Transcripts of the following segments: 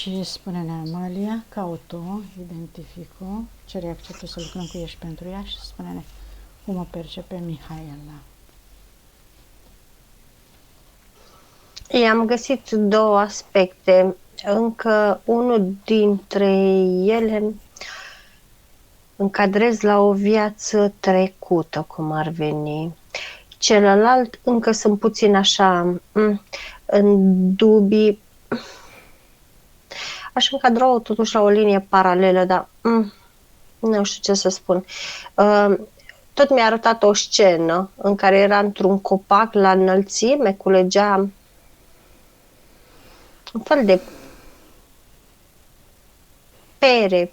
Și spune-ne, Amalia, caut-o, identific-o, cere acceptul să lucrăm cu ești pentru ea și spune-ne cum o percepe Mihaela. I-am găsit două aspecte. Încă unul dintre ele încadrez la o viață trecută, cum ar veni. Celălalt încă sunt puțin așa în dubii. Aș încadra-o totuși la o linie paralelă, dar nu știu ce să spun. Tot mi-a arătat o scenă în care era într-un copac la înălțime, culegea un fel de pere,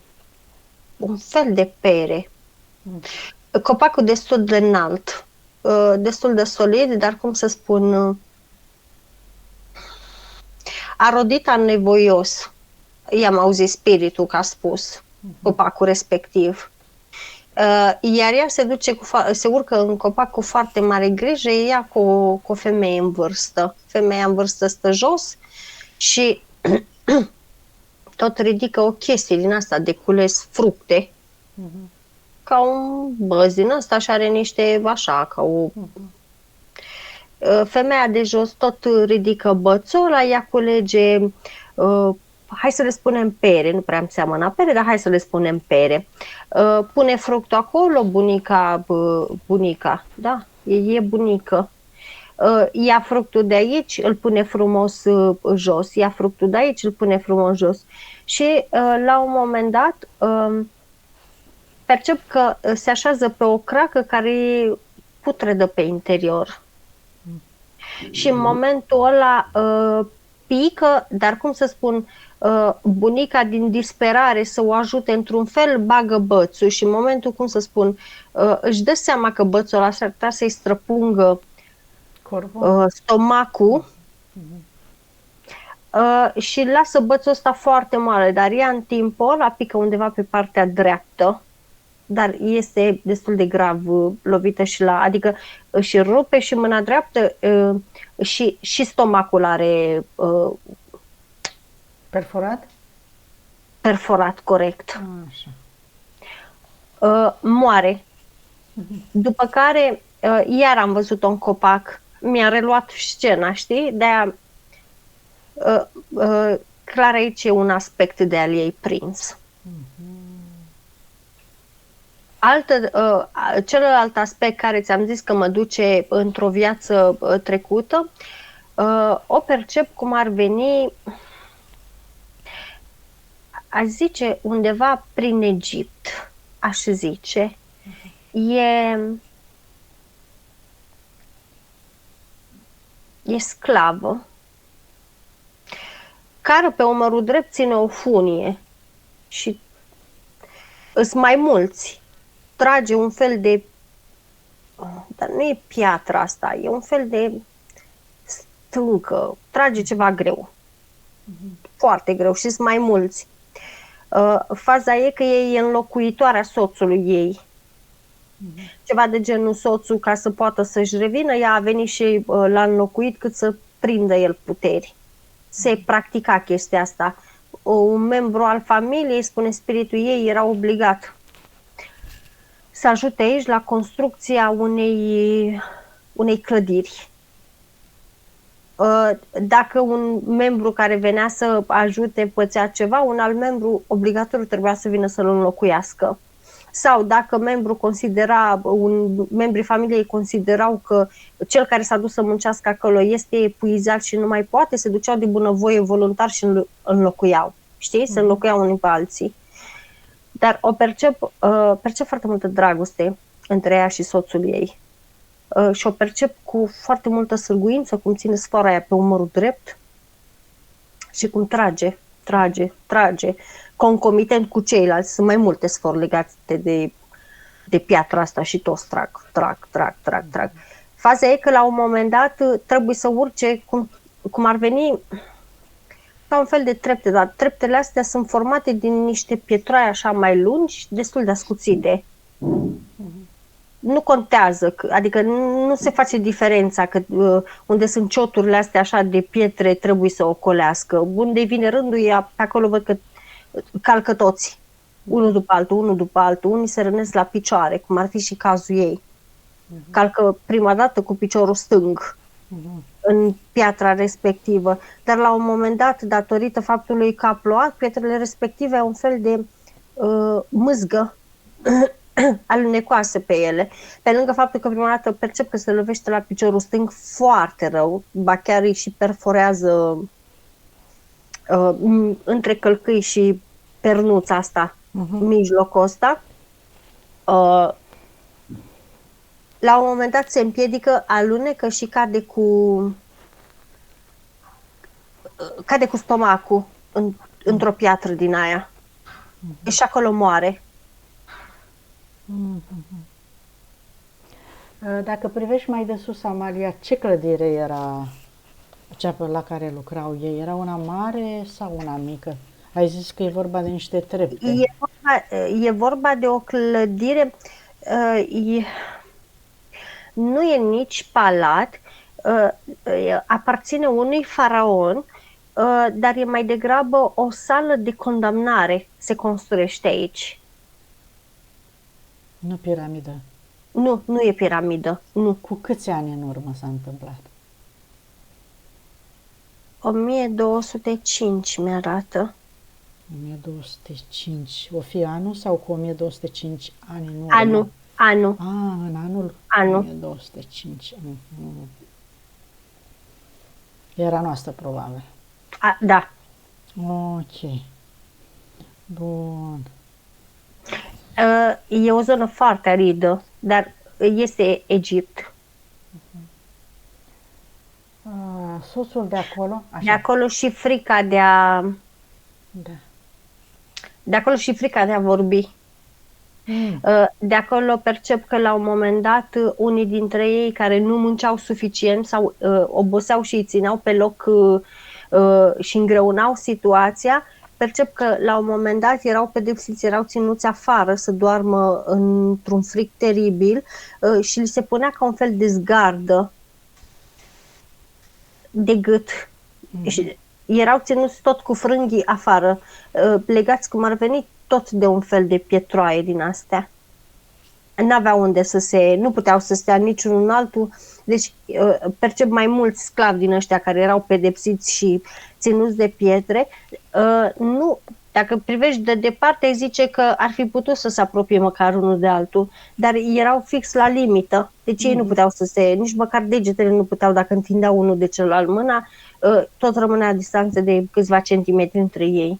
un fel de pere. Copacul destul de înalt, destul de solid, dar cum să spun, a rodit anevoios. I-am auzit spiritul că a spus copacul respectiv. Iar ea se urcă în copac cu foarte mare grijă, ea cu o femeie în vârstă. Femeia în vârstă stă jos și tot ridică o chestie din asta de cules fructe, ca un băț din ăsta și are niște așa, ca o... Femeia de jos tot ridică bățul ăla, ea culege, hai să le spunem pere, nu prea îmi seamănă pere, dar hai să le spunem pere. Pune fructul acolo, bunica, da, e bunică. Ia fructul de aici, îl pune frumos jos, ia fructul de aici, îl pune frumos jos. Și la un moment dat percep că se așează pe o cracă care e putredă pe interior. Și în momentul ăla pică, dar cum să spun, bunica din disperare să o ajute într-un fel, bagă bățul și în momentul, cum să spun, își dă seama că bățul ăla s-ar putea să-i străpungă stomacul și lasă bățul ăsta foarte mare, dar ea în timpul ăla pică undeva pe partea dreaptă, dar este destul de grav lovită și adică își rupe și mâna dreaptă și stomacul are perforat? Perforat, corect. Așa. Moare. După care iar am văzut-o în copac. Mi-a reluat scena, știi? De-aia clar aici e un aspect de al ei prins. Celălalt aspect care ți-am zis că mă duce într-o viață trecută, o percep cum ar veni, aș zice, undeva prin Egipt, aș zice. E sclavă, care pe umărul drept ține o funie și îs mai mulți. Trage un fel de, dar nu e piatră asta, e un fel de stâncă, trage ceva greu, foarte greu și sunt mai mulți. Faza e că e înlocuitoarea soțului ei. Ceva de genul, soțul, ca să poată să-și revină, ea a venit și l-a înlocuit cât să prindă el puteri. Se practica chestia asta. Un membru al familiei, spune spiritul ei, era obligat să ajute aici la construcția unei clădiri. Dacă un membru care venea să ajute pățea ceva, un alt membru obligatoriu trebuia să vină să-l înlocuiască. Sau dacă membrii familiei considerau că cel care s-a dus să muncească acolo este epuizat și nu mai poate, se duceau de bunăvoie voluntar și îl înlocuiau. Știi? Se înlocuiau unii pe alții. Dar percep foarte multă dragoste între ea și soțul ei. Și o percep cu foarte multă sârguință, cum ține sfoara aia pe umărul drept și cum trage, concomitent cu ceilalți. Sunt mai multe sfori legate de piatra asta și toți trag. Faza e că la un moment dat trebuie să urce cum ar veni ca un fel de trepte, dar treptele astea sunt formate din niște pietroaie așa mai lungi, destul de ascuțite. nu contează, adică nu se face diferența că unde sunt cioturile astea așa de pietre trebuie să ocolească. Unde vine rândul, pe acolo văd că calcă toți, unul după altul, unul după altul, unii se rănesc la picioare, cum ar fi și cazul ei. Calcă prima dată cu piciorul stâng în piatra respectivă, dar la un moment dat, datorită faptului că a plouat, pietrele respective au un fel de mâzgă alunecoase pe ele, pe lângă faptul că prima dată percep că se lovește la piciorul stâng foarte rău, ba chiar îi și perforează între călcâi și pernuța asta, mijlocul ăsta. La un moment dat se împiedică, alunecă și cade cu stomacul într-o piatră din aia. Și acolo moare. Dacă privești mai de sus, Amalia, ce clădire era cea la care lucrau ei? Era una mare sau una mică? Ai zis că e vorba de niște trepte. E vorba de o clădire, nu e nici palat, aparține unui faraon, dar e mai degrabă o sală de condamnare se construiește aici. Nu piramidă. Nu e piramidă. Nu. Cu câți ani în urmă s-a întâmplat? 1205 mi-arată. 1205. O fi anul sau cu 1205 ani în urmă? Anul. În anul? 1205. Era noastră, probabil. Da. Ok. Bun. E o zonă foarte aridă, dar este Egipt. Soțul de acolo? Așa. De acolo și frica de a... Da. De acolo și frica de a vorbi. De acolo percep că la un moment dat unii dintre ei care nu munceau suficient sau oboseau și îi țineau pe loc și îngreunau situația, percep că la un moment dat erau pedepsiți, erau ținuți afară să doarmă într-un frig teribil și li se punea ca un fel de zgardă de gât. Și erau ținuți tot cu frânghii afară, legați cum ar veni tot de un fel de pietroaie din astea. N-aveau unde nu puteau să stea niciunul în altul, deci percep mai mulți sclavi din ăștia care erau pedepsiți și ținuți de pietre. Nu, dacă privești de departe, zice că ar fi putut să se apropie măcar unul de altul, dar erau fix la limită, deci ei nu puteau nici măcar degetele nu puteau, dacă întindeau unul de celălalt mâna, tot rămânea la distanță de câțiva centimetri între ei.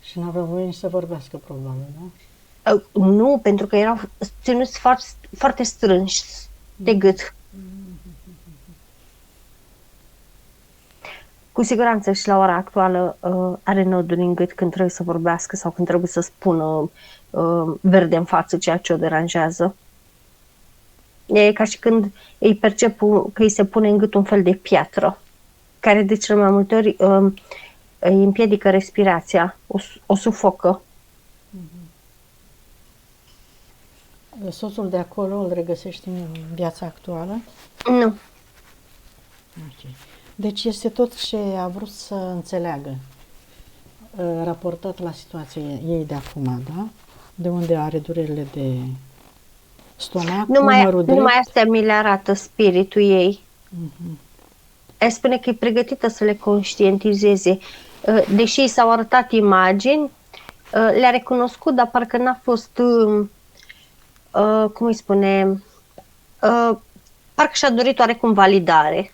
Și n-aveau voie nici să vorbească, probabil, da? Nu, pentru că erau ținuți foarte, foarte strânși de gât. Cu siguranță și la ora actuală are noduri în gât când trebuie să vorbească sau când trebuie să spună verde în față ceea ce o deranjează. E ca și când îi percep că îi se pune în gât un fel de piatră, care de cel mai multe ori îi împiedică respirația, o sufocă. Soțul de acolo îl regăsești în viața actuală? Nu. Okay. Deci este tot ce a vrut să înțeleagă, raportat la situația ei de acum, da? De unde are durerile de stomac, numărul drept. Numai astea mi le arată spiritul ei. Spune că e pregătită să le conștientizeze. Deși s-au arătat imagini, le-a recunoscut, dar parcă n-a fost, cum îi spune, parcă și-a dorit oarecum validare.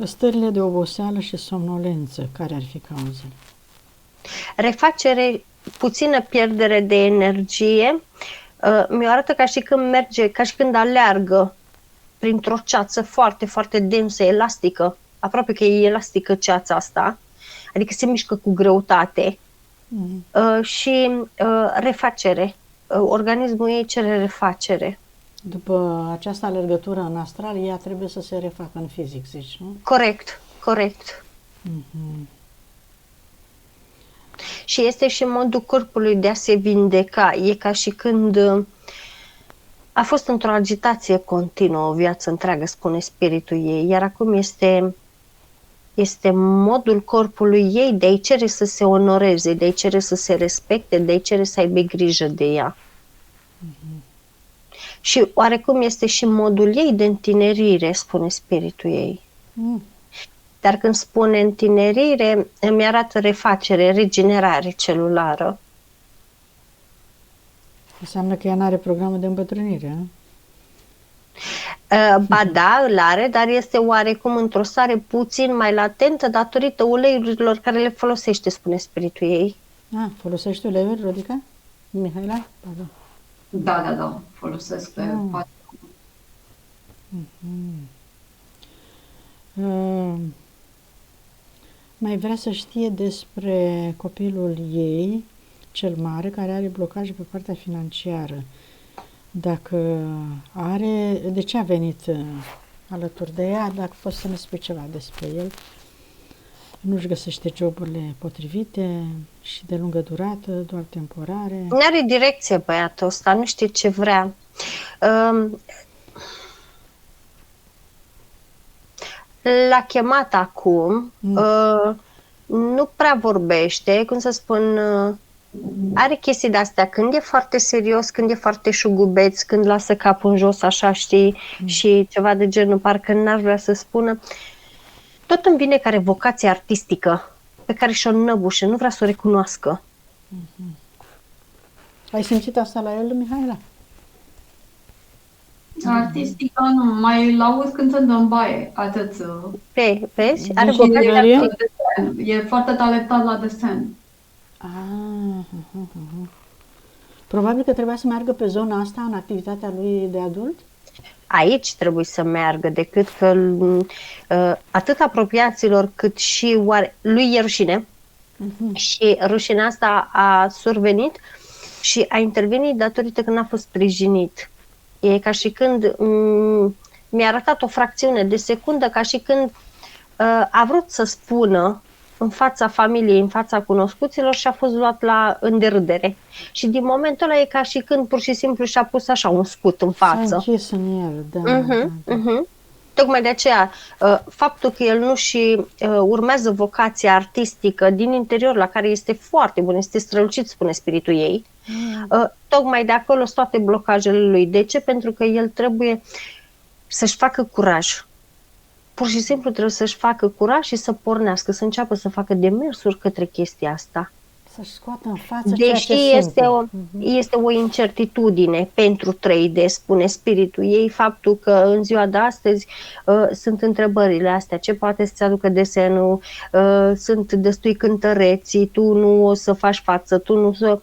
Stările de oboseală și somnolență, care ar fi cauzele? Refacere, puțină pierdere de energie, mi-o arată ca și când merge, ca și când aleargă printr-o ceață foarte, foarte densă, elastică, aproape că e elastică ceața asta, adică se mișcă cu greutate. Și refacere, organismul ei cere refacere. După această alergătură în astral, ea trebuie să se refacă în fizic, zici, nu? Corect. Și este și modul corpului de a se vindeca. E ca și când a fost într-o agitație continuă o viață întreagă, spune spiritul ei, iar acum este modul corpului ei de a-i cere să se onoreze, de a-i cere să se respecte, de a-i cere să aibă grijă de ea. Și oarecum este și modul ei de întinerire, spune spiritul ei. Dar când spune întinerire, îmi arată refacere, regenerare celulară. Înseamnă că ea n-are programul de îmbătrânire, nu? Ba da, îl are, dar este oarecum într-o stare puțin mai latentă datorită uleiurilor care le folosește, spune spiritul ei. Folosești uleiuri, Rodica? Mihaela? Pardon. Da, folosesc pe pat. Mai vrea să știe despre copilul ei, cel mare, care are blocaje pe partea financiară. Dacă are, de ce a venit alături de ea, dacă poți să ne spui ceva despre el. Nu-și găsește joburile potrivite și de lungă durată, doar temporare. Nu are direcție băiatul ăsta, nu știe ce vrea. L-a chemat acum, nu prea vorbește, cum să spun, are chestii de-astea, când e foarte serios, când e foarte șugubeț, când lasă capul în jos, așa, știi, și ceva de genul, parcă n-ar vrea să spună. Tot îmi vine care vocație artistică, pe care și-o năbușe, nu vrea să o recunoască. Ai simțit asta la el, Mihaela? Artistică nu, mai l-aud cântând în baie, atât. Vezi? Are Și vocația el e? artistică. E foarte talentat la desen. Probabil că trebuia să meargă pe zona asta în activitatea lui de adult? Aici trebuie să meargă, decât că atât apropiaților cât și lui e rușine. Și rușinea asta a survenit și a intervenit datorită că n-a fost sprijinit. E ca și când mi-a arătat o fracțiune de secundă, ca și când a vrut să spună în fața familiei, în fața cunoscuților și a fost luat în derâdere. Și din momentul ăla e ca și când pur și simplu și-a pus așa un scut în față. S-a închis în el, da. Tocmai de aceea, faptul că el nu și urmează vocația artistică din interior, la care este foarte bun, este strălucit, spune spiritul ei, tocmai de acolo sunt toate blocajele lui. De ce? Pentru că el trebuie să-și facă curaj. Pur și simplu trebuie să-și facă curaj și să pornească, să înceapă să facă demersuri către chestia asta. Să-și scoată în față ceea ce este o incertitudine pentru 3D, spune spiritul ei, faptul că în ziua de astăzi sunt întrebările astea, ce poate să-ți aducă desenul, sunt destui cântăreții, tu nu o să faci față, tu nu să...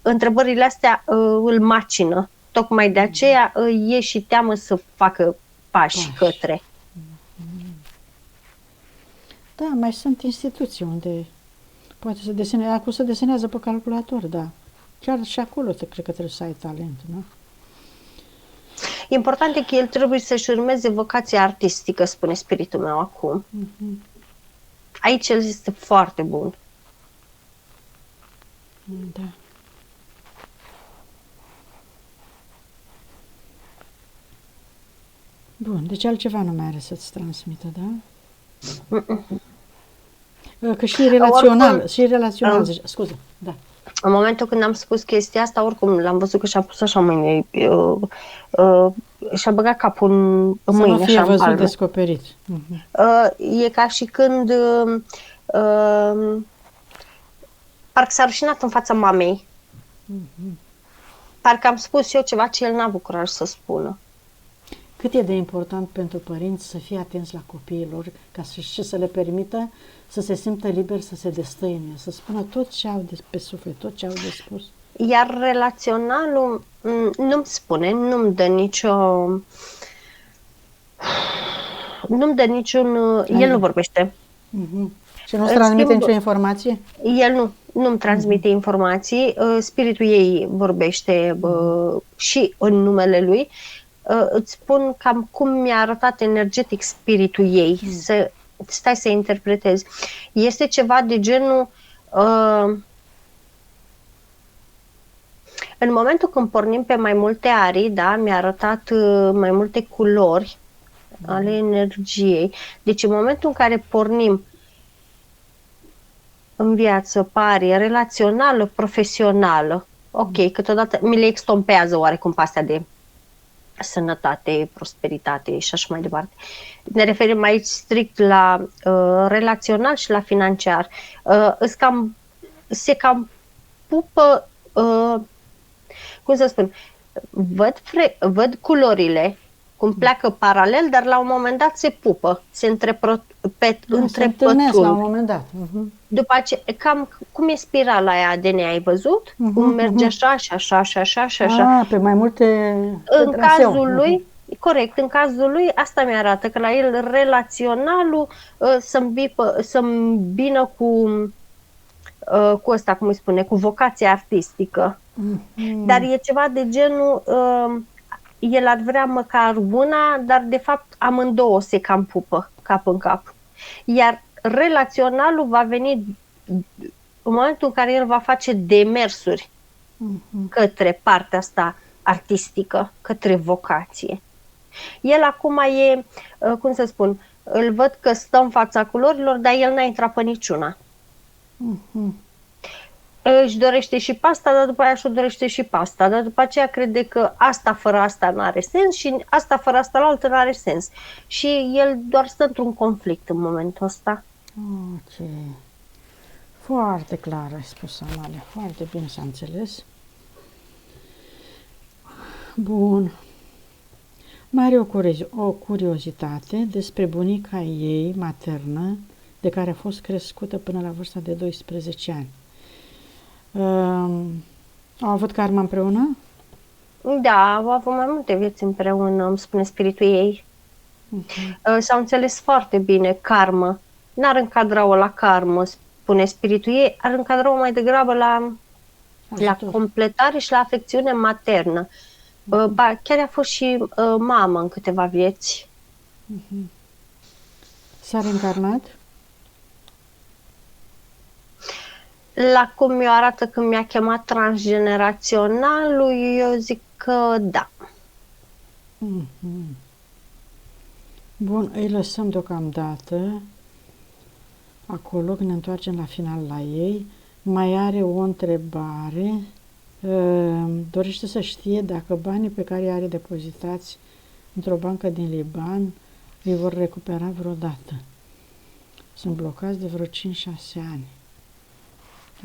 întrebările astea îl macină, tocmai de aceea e și teamă să facă pași către. Da, mai sunt instituții unde poate să deseneze, acum se desenează pe calculator, da. Chiar și acolo cred că trebuie să ai talent, nu? Important e că el trebuie să-și urmeze vocația artistică, spune spiritul meu acum. Aici el este foarte bun. Da. Bun, deci altceva nu mai are să-ți transmită, da? Că și relațional, zice, scuze, da. În momentul când am spus chestia asta, oricum l-am văzut că și-a pus așa mâine, și-a băgat capul în mâine. Să nu fie așa, văzut descoperit. E ca și când parcă s-a rușinat în fața mamei. Parcă am spus eu ceva ce el n-a avut curaj să spună. Cât e de important pentru părinți să fie atenți la copiilor, ca și să le permită să se simtă liber, să se destăine, să spună tot ce au pe suflet, tot ce au de spus. Iar relaționalul nu-mi spune, nu-mi dă niciun... El nu vorbește. Și nu-ți transmite nicio informație? El nu-mi transmite informații. Spiritul ei vorbește și în numele lui. Îți spun cam cum mi-a arătat energetic spiritul ei, să stai să interpretezi. Este ceva de genul În momentul când pornim pe mai multe arii, da, mi-a arătat mai multe culori ale energiei. Deci în momentul în care pornim în viață, pare relațională, profesională, ok, câteodată mi le extompează oarecum pe astea de sănătate, prosperitate și așa mai departe. Ne referim aici strict la relațional și la financiar. Se cam pupă, cum să spun, văd culorile cum pleacă paralel, dar la un moment dat se pupă, se întrepătrund la un moment dat. După aceea, cam cum e spirala aia DNA, ai văzut? Cum merge așa și așa și așa și așa. Pe mai multe în cazul lui, corect, în cazul lui asta mi-arată că la el relaționalul să-mi bină cu ăsta, cum îi spune, cu vocația artistică. Dar e ceva de genul, el ar vrea măcar una, dar de fapt amândouă se cam pupă cap în cap. Iar relaționalul va veni în momentul în care el va face demersuri către partea asta artistică, către vocație. El acum e, cum să spun, îl văd că stă în fața culorilor, dar el n-a intrat pe niciuna. Își dorește și pasta, dar după aia își dorește și pasta, dar după aceea crede că asta fără asta nu are sens și asta fără asta la altă nu are sens. Și el doar stă într-un conflict în momentul ăsta. Ok. Foarte clar ai spus, Amalia. Foarte bine s-a înțeles. Bun. Mai are o curiozitate despre bunica ei maternă, de care a fost crescută până la vârsta de 12 ani. Au avut karma împreună? Da, au avut mai multe vieți împreună, îmi spune spiritul ei. S-au înțeles foarte bine, karmă. N-ar încadra-o la karmă, spune spiritul ei, ar încadra-o mai degrabă la completare și la afecțiune maternă. Ba, chiar a fost și mamă în câteva vieți. S-a reîncarnat? La cum mi-o arată când mi-a chemat transgeneraționalul, eu zic că da. Bun, îi lăsăm deocamdată acolo, când ne întoarcem la final la ei. Mai are o întrebare. Dorește să știe dacă banii pe care i-are depozitați într-o bancă din Liban îi vor recupera vreodată. Sunt blocați de vreo 5-6 ani.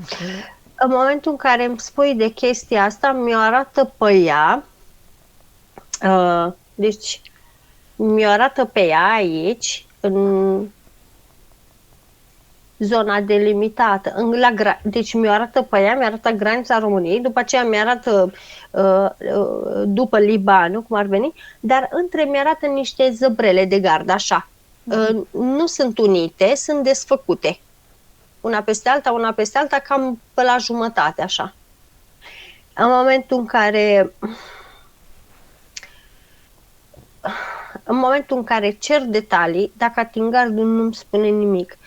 Acolo. În momentul în care îmi spui de chestia asta, mi-o arată pe ea. Deci, mi-o arată pe ea aici, în zona delimitată. Deci mi-o arată pe ea, mi-arată granița României, după aceea mi-arată după Libanul, cum ar veni, dar între mi-arată niște zăbrele de gardă, așa. Nu sunt unite, sunt desfăcute. Una peste alta, cam pe la jumătate, așa. În momentul în care cer detalii, dacă atingardul nu-mi spune nimic,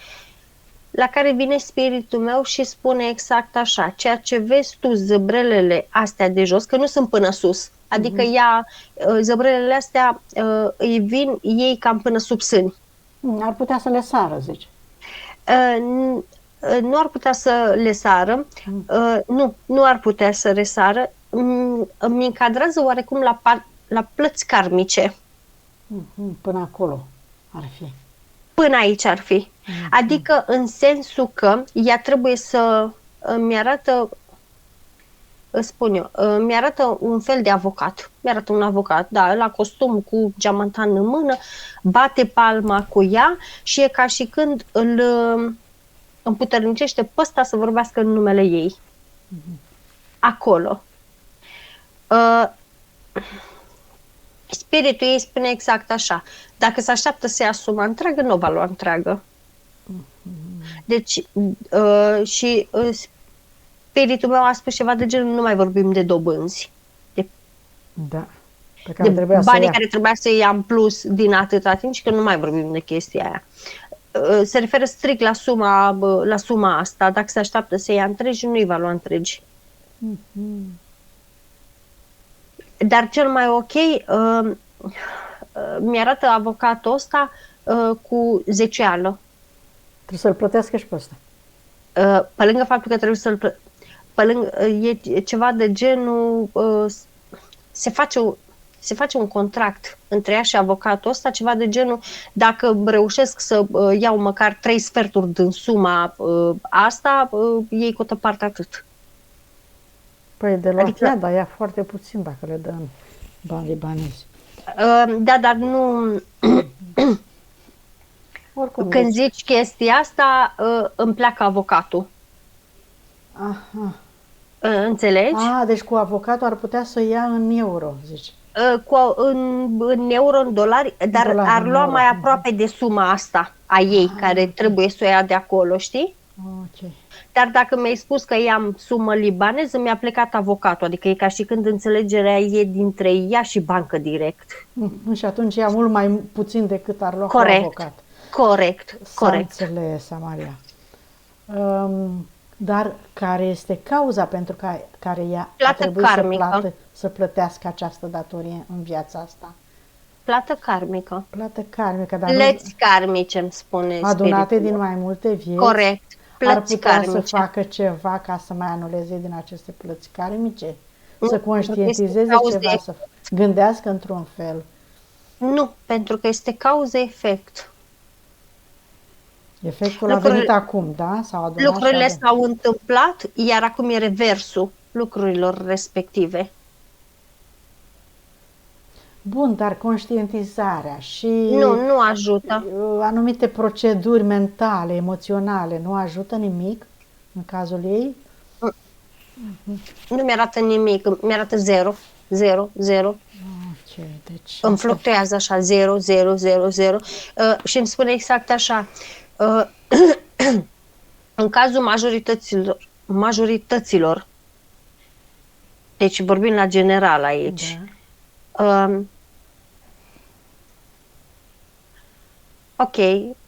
la care vine spiritul meu și spune exact așa, ceea ce vezi tu, zăbrelele astea de jos, că nu sunt până sus, adică zăbrelele astea ei cam până sub sâni. Ar putea să le sară, zici. Nu ar putea să le sară, nu ar putea să le sară, îmi încadrează oarecum la plăți karmice. Până acolo ar fi. Până aici ar fi. Adică în sensul că ea trebuie să mi-arată, mi-arată un fel de avocat. Mi-arată un avocat, da, la costum cu geamantan în mână, bate palma cu ea și e ca și când îl împuternicește pe ăsta să vorbească în numele ei. Acolo. Spiritul ei spune exact așa. Dacă se așteaptă să ia suma întreagă, nu o va lua întreagă. Deci, și spiritul meu a spus ceva de genul, nu mai vorbim de dobânzi. Da. Pe care de banii care trebuia să ia în plus din atâta timp și că nu mai vorbim de chestia aia. se referă strict la suma asta. Dacă se așteaptă să ia întregi, nu-i va lua întregi. Dar cel mai ok, mi-arată avocatul ăsta cu zeciuială. Trebuie să-l plătească și pe ăsta. Pe lângă faptul că trebuie să-l e ceva de genul, se face un contract între ea și avocatul ăsta, ceva de genul, dacă reușesc să iau măcar 3 sferturi din suma asta, ei cotă parte atât. Păi de luat Adică- ea, dar ea foarte puțin dacă le dă în bani libanezi. Da, dar nu... Oricum, Când zici chestia asta, îmi pleacă avocatul. Aha. Înțelegi? Deci cu avocatul ar putea să ia în euro, zici. În euro, în dolari, dar Dolari, ar în lua euro. mai aproape de suma asta a ei, care trebuie să o ia de acolo, știi? Ok. Dar dacă mi-ai spus că i-am sumă libaneză, mi-a plecat avocatul, adică e ca și când înțelegerea e dintre ea și bancă direct. Și atunci ia mult mai puțin decât ar lua cu Corect. avocat. Corect. S-a înțeles, Amalia. Dar care este cauza pentru care ea a Plată trebuit karmică. să plătească această datorie în viața asta? Plată karmică. Plată karmică, dar Plăți karmice, îmi spune adunate spiritul. din mai multe vieți. Corect. Ar Plăți putea karmice. să facă ceva ca să mai anuleze din aceste plăți karmice? Nu, Să este conștientizeze cauză ceva, să gândească într-un fel. Nu, pentru că este cauză-efect. Efectul a venit acum, da? S-au adunat Lucrurile și s-au întâmplat, iar acum e reversul lucrurilor respective. Bun, dar conștientizarea și Nu ajută. anumite proceduri mentale, emoționale, nu ajută nimic în cazul ei? Nu mi-arată nimic, mi-arată 0, 0, 0. Ok, deci Îmi asta- fluctuează așa, 0, 0, 0, 0. Și îmi spune exact așa. În cazul majorităților, deci vorbim la general aici, ok,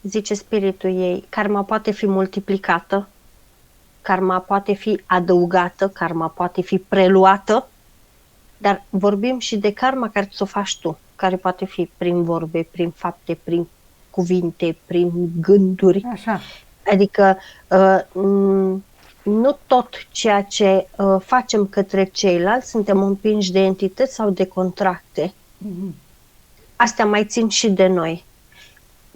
zice spiritul ei, karma poate fi multiplicată, karma poate fi adăugată, karma poate fi preluată, dar vorbim și de karma care ți-o faci tu, care poate fi prin vorbe, prin fapte, prin cuvinte, prin gânduri. Așa. Adică nu tot ceea ce facem către ceilalți suntem împinși de entități sau de contracte. Astea mai țin și de noi.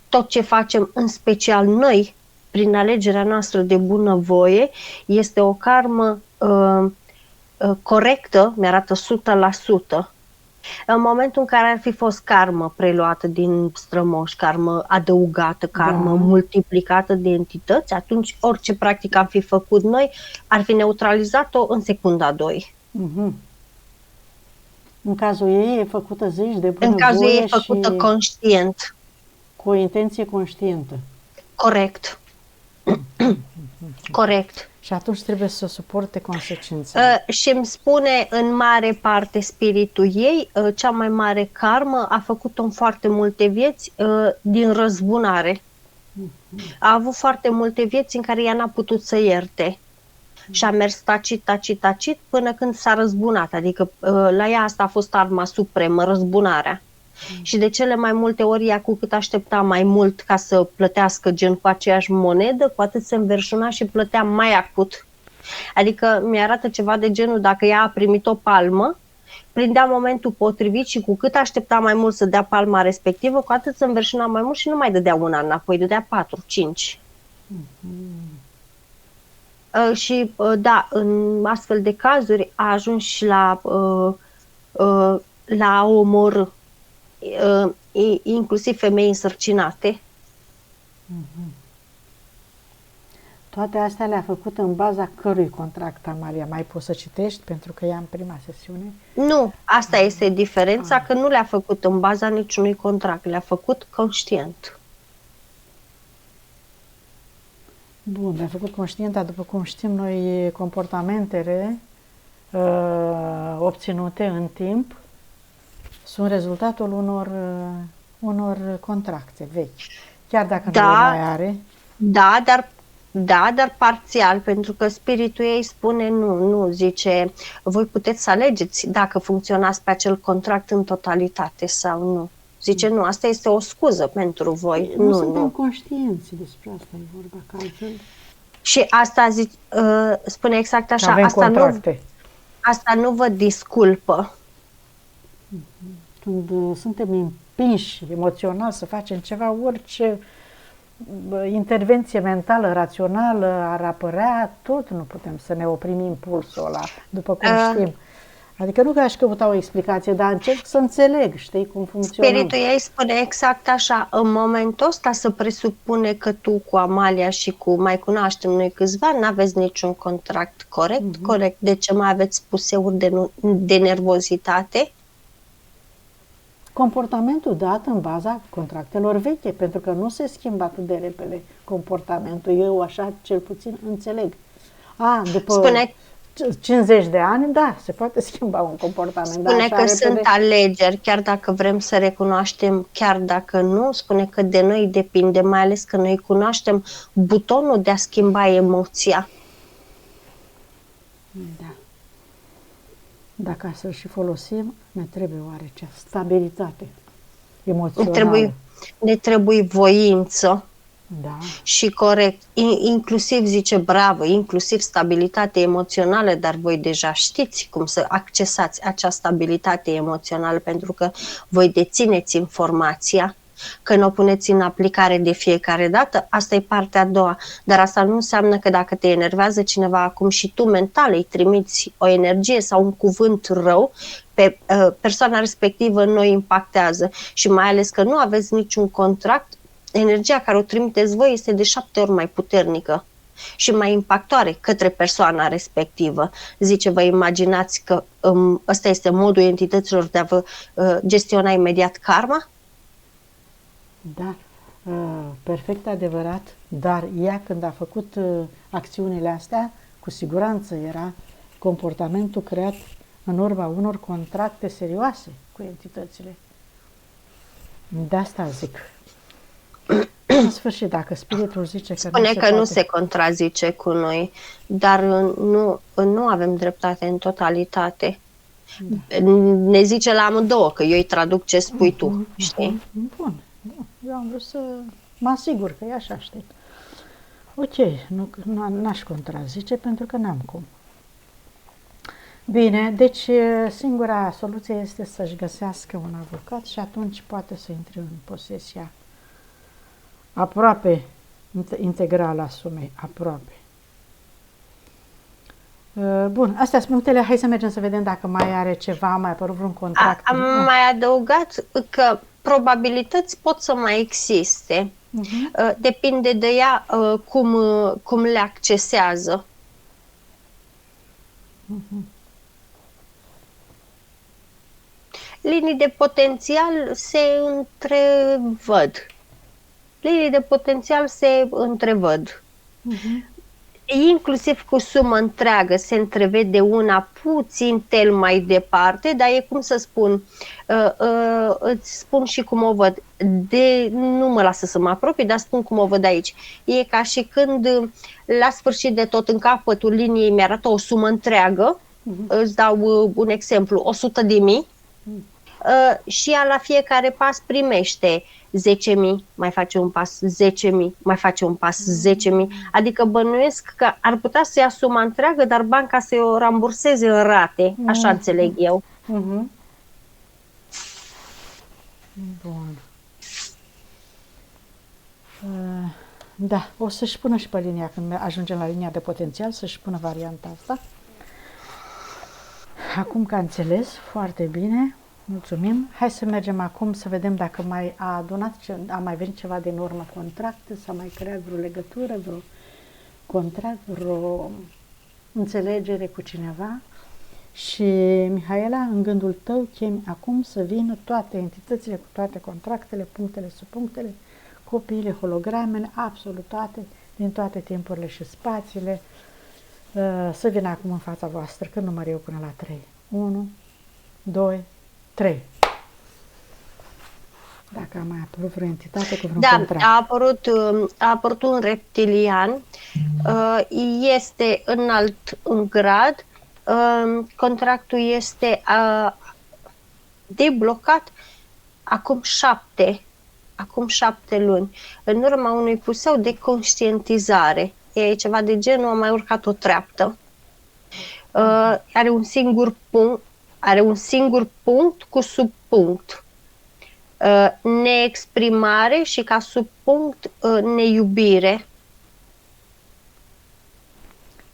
Tot ce facem, în special noi, prin alegerea noastră de bunăvoie, este o karmă corectă, mi-arată 100%. În momentul în care ar fi fost karmă preluată din strămoși, karmă adăugată, karmă multiplicată de entități, atunci orice practică am fi făcut noi ar fi neutralizat-o în secunda 2. În cazul ei e făcută, zici, de bunăvoie În cazul ei e făcută și conștient. cu o intenție conștientă. Corect. Corect. Și atunci trebuie să suporte consecințele. Și îmi spune în mare parte spiritul ei, cea mai mare karmă a făcut-o în foarte multe vieți din răzbunare. A avut foarte multe vieți în care ea n-a putut să ierte. Și a mers tacit până când s-a răzbunat. Adică la ea asta a fost arma supremă, răzbunarea. Și de cele mai multe ori ea, cu cât aștepta mai mult ca să plătească gen cu aceeași monedă, cu atât se înverșuna și plătea mai acut. Adică mi-arată ceva de genul, dacă ea a primit o palmă, prindea momentul potrivit și cu cât aștepta mai mult să dea palma respectivă, cu atât se înverșuna mai mult și nu mai dădea una înapoi, dădea 4, 5. Și da, în astfel de cazuri a ajuns și la a omorâ inclusiv femei însărcinate. Toate astea le-a făcut în baza cărui contract, Amalia? Mai poți să citești, pentru că e în prima sesiune? Nu, asta este diferența, că nu le-a făcut în baza niciunui contract, le-a făcut conștient. Bun, le-a făcut conștient, dar după cum știm noi, comportamentele obținute în timp sunt rezultatul unor contracte vechi. chiar dacă Da. nu le mai are. Da, dar parțial, pentru că spiritul ei spune nu, zice, voi puteți să alegeți dacă funcționați pe acel contract în totalitate sau nu. Zice, nu, asta este o scuză pentru voi. Nu suntem conștienți despre asta, e vorba, că altfel Și asta spune exact așa, avem contracte. asta nu vă disculpă. Când suntem împinși emoțional să facem ceva, orice intervenție mentală, rațională ar apărea, tot nu putem să ne oprim impulsul ăla, după cum știm. Adică nu că aș căuta o explicație, dar încerc să înțeleg, știi, cum funcționează. Spiritul ei spune exact așa, în momentul ăsta se presupune că tu cu Amalia și cu mai cunoaștem noi câțiva, n-aveți niciun contract corect, corect, de ce mai aveți puseuri de nervozitate? Comportamentul dat în baza contractelor veche, pentru că nu se schimbă atât de repede comportamentul. Eu așa cel puțin înțeleg. După 50 de ani, da, se poate schimba un comportament. Spune că sunt alegeri, chiar dacă vrem să recunoaștem, chiar dacă nu, spune că de noi depinde, mai ales că noi cunoaștem butonul de a schimba emoția. Da. Dacă să-l și folosim, ne trebuie oarece stabilitate emoțională. Ne trebuie voință. Da. Și corect, inclusiv zice bravo, inclusiv stabilitate emoțională, dar voi deja știți cum să accesați acea stabilitate emoțională, pentru că voi dețineți informația, că nu o puneți în aplicare de fiecare dată, asta e partea a doua, dar asta nu înseamnă că dacă te enervează cineva acum și tu mental îi trimiți o energie sau un cuvânt rău, pe persoana respectivă nu o impactează și mai ales că nu aveți niciun contract, energia care o trimiteți voi este de 7 ori mai puternică și mai impactoare către persoana respectivă. Zice, vă imaginați că ăsta este modul entităților de a vă gestiona imediat karma? Da, perfect adevărat, dar ea când a făcut acțiunile astea, cu siguranță era comportamentul creat în urma unor contracte serioase cu entitățile. De asta zic. În sfârșit, dacă spiritul zice că spune că nu se contrazice cu noi, dar nu avem dreptate în totalitate. Da. Ne zice la amândouă, că eu îi traduc ce spui tu, știi? Bun. Eu am vrut să mă asigur că e așa, știi? Ok, n-aș contrazice pentru că n-am cum. Bine, deci singura soluție este să-și găsească un avocat și atunci poate să intre în posesia aproape integrală a sumei, aproape. Bun, astea sunt punctele, hai să mergem să vedem dacă mai are ceva, mai apărut vreun contract. Am mai adăugat că probabilități pot să mai existe, depinde de ea cum le accesează. Linii de potențial se întrevăd. Linii de potențial se întrevăd. Inclusiv cu sumă întreagă se întrevede una puțin tel mai departe, dar e cum să spun, îți spun și cum o văd. Nu mă lasă să mă apropii, dar spun cum o văd aici. E ca și când la sfârșit de tot în capătul liniei mi-arată o sumă întreagă, îți dau un exemplu, 100.000, și ea la fiecare pas primește 10.000, mai face un pas 10.000, mai face un pas 10.000, adică bănuiesc că ar putea să ia suma întreagă, dar banca să o ramburseze în rate, așa înțeleg eu. Bun. Da, o să-și pună și pe linia, când ajungem la linia de potențial, să-și pună varianta asta. Acum că a înțeles, foarte bine. Mulțumim. Hai să mergem acum să vedem dacă mai a mai venit ceva din urmă contracte, s-a mai creat vreo legătură, vreo contract, vreo înțelegere cu cineva. Și, Mihaela, în gândul tău chemi acum să vină toate entitățile cu toate contractele, punctele, subpunctele, copiile, hologramele, absolut toate, din toate timpurile și spațiile, să vină acum în fața voastră, când număr eu până la 3. 1, 2, 3. Dacă a mai apărut vreo entitate cu vreun Da, contract. a apărut un reptilian, este înalt în grad, contractul este deblocat acum 7 luni, în urma unui puseu de conștientizare. E ceva de genul, a mai urcat o treaptă. Are un singur punct cu subpunct. Neexprimare și ca subpunct neiubire.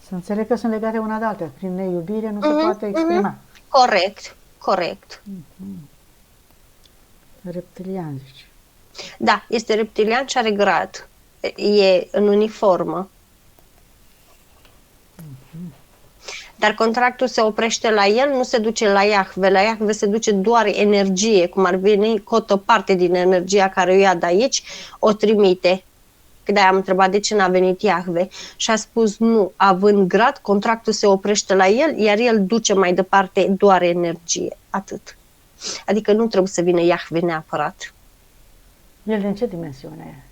Să înțeleg că sunt legate una de alta. Prin neiubire nu se poate exprima. Corect. Reptilian, zici. Da, este reptilian și are grad. E în uniformă. Dar contractul se oprește la el, nu se duce la Iahve. La Iahve se duce doar energie, cum ar veni, cotă parte din energia care o ia de aici, o trimite. Că de-aia am întrebat de ce n-a venit Iahve. Și a spus nu, având grad, contractul se oprește la el, iar el duce mai departe doar energie. Atât. Adică nu trebuie să vină Iahve neapărat. El din ce dimensiune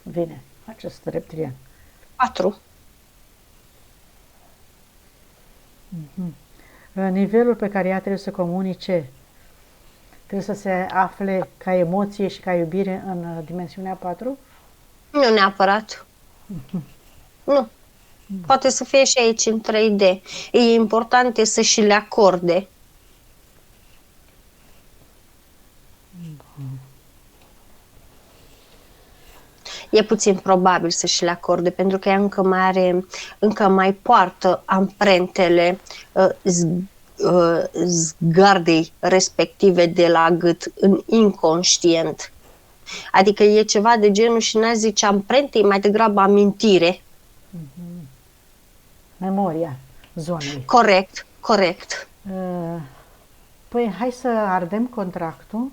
vine, acest reptilian? 4. Nivelul pe care ea trebuie să comunice trebuie să se afle ca emoție și ca iubire în dimensiunea 4? Nu neapărat. Nu. Poate să fie și aici în 3D. E important să și le acorde. E puțin probabil să și le acorde, pentru că ea încă mai poartă amprentele zgardei respective de la gât în inconștient. Adică e ceva de genul și n-aș zice amprente, e mai degrabă amintire. Memoria zonei. Corect. Păi hai să ardem contractul,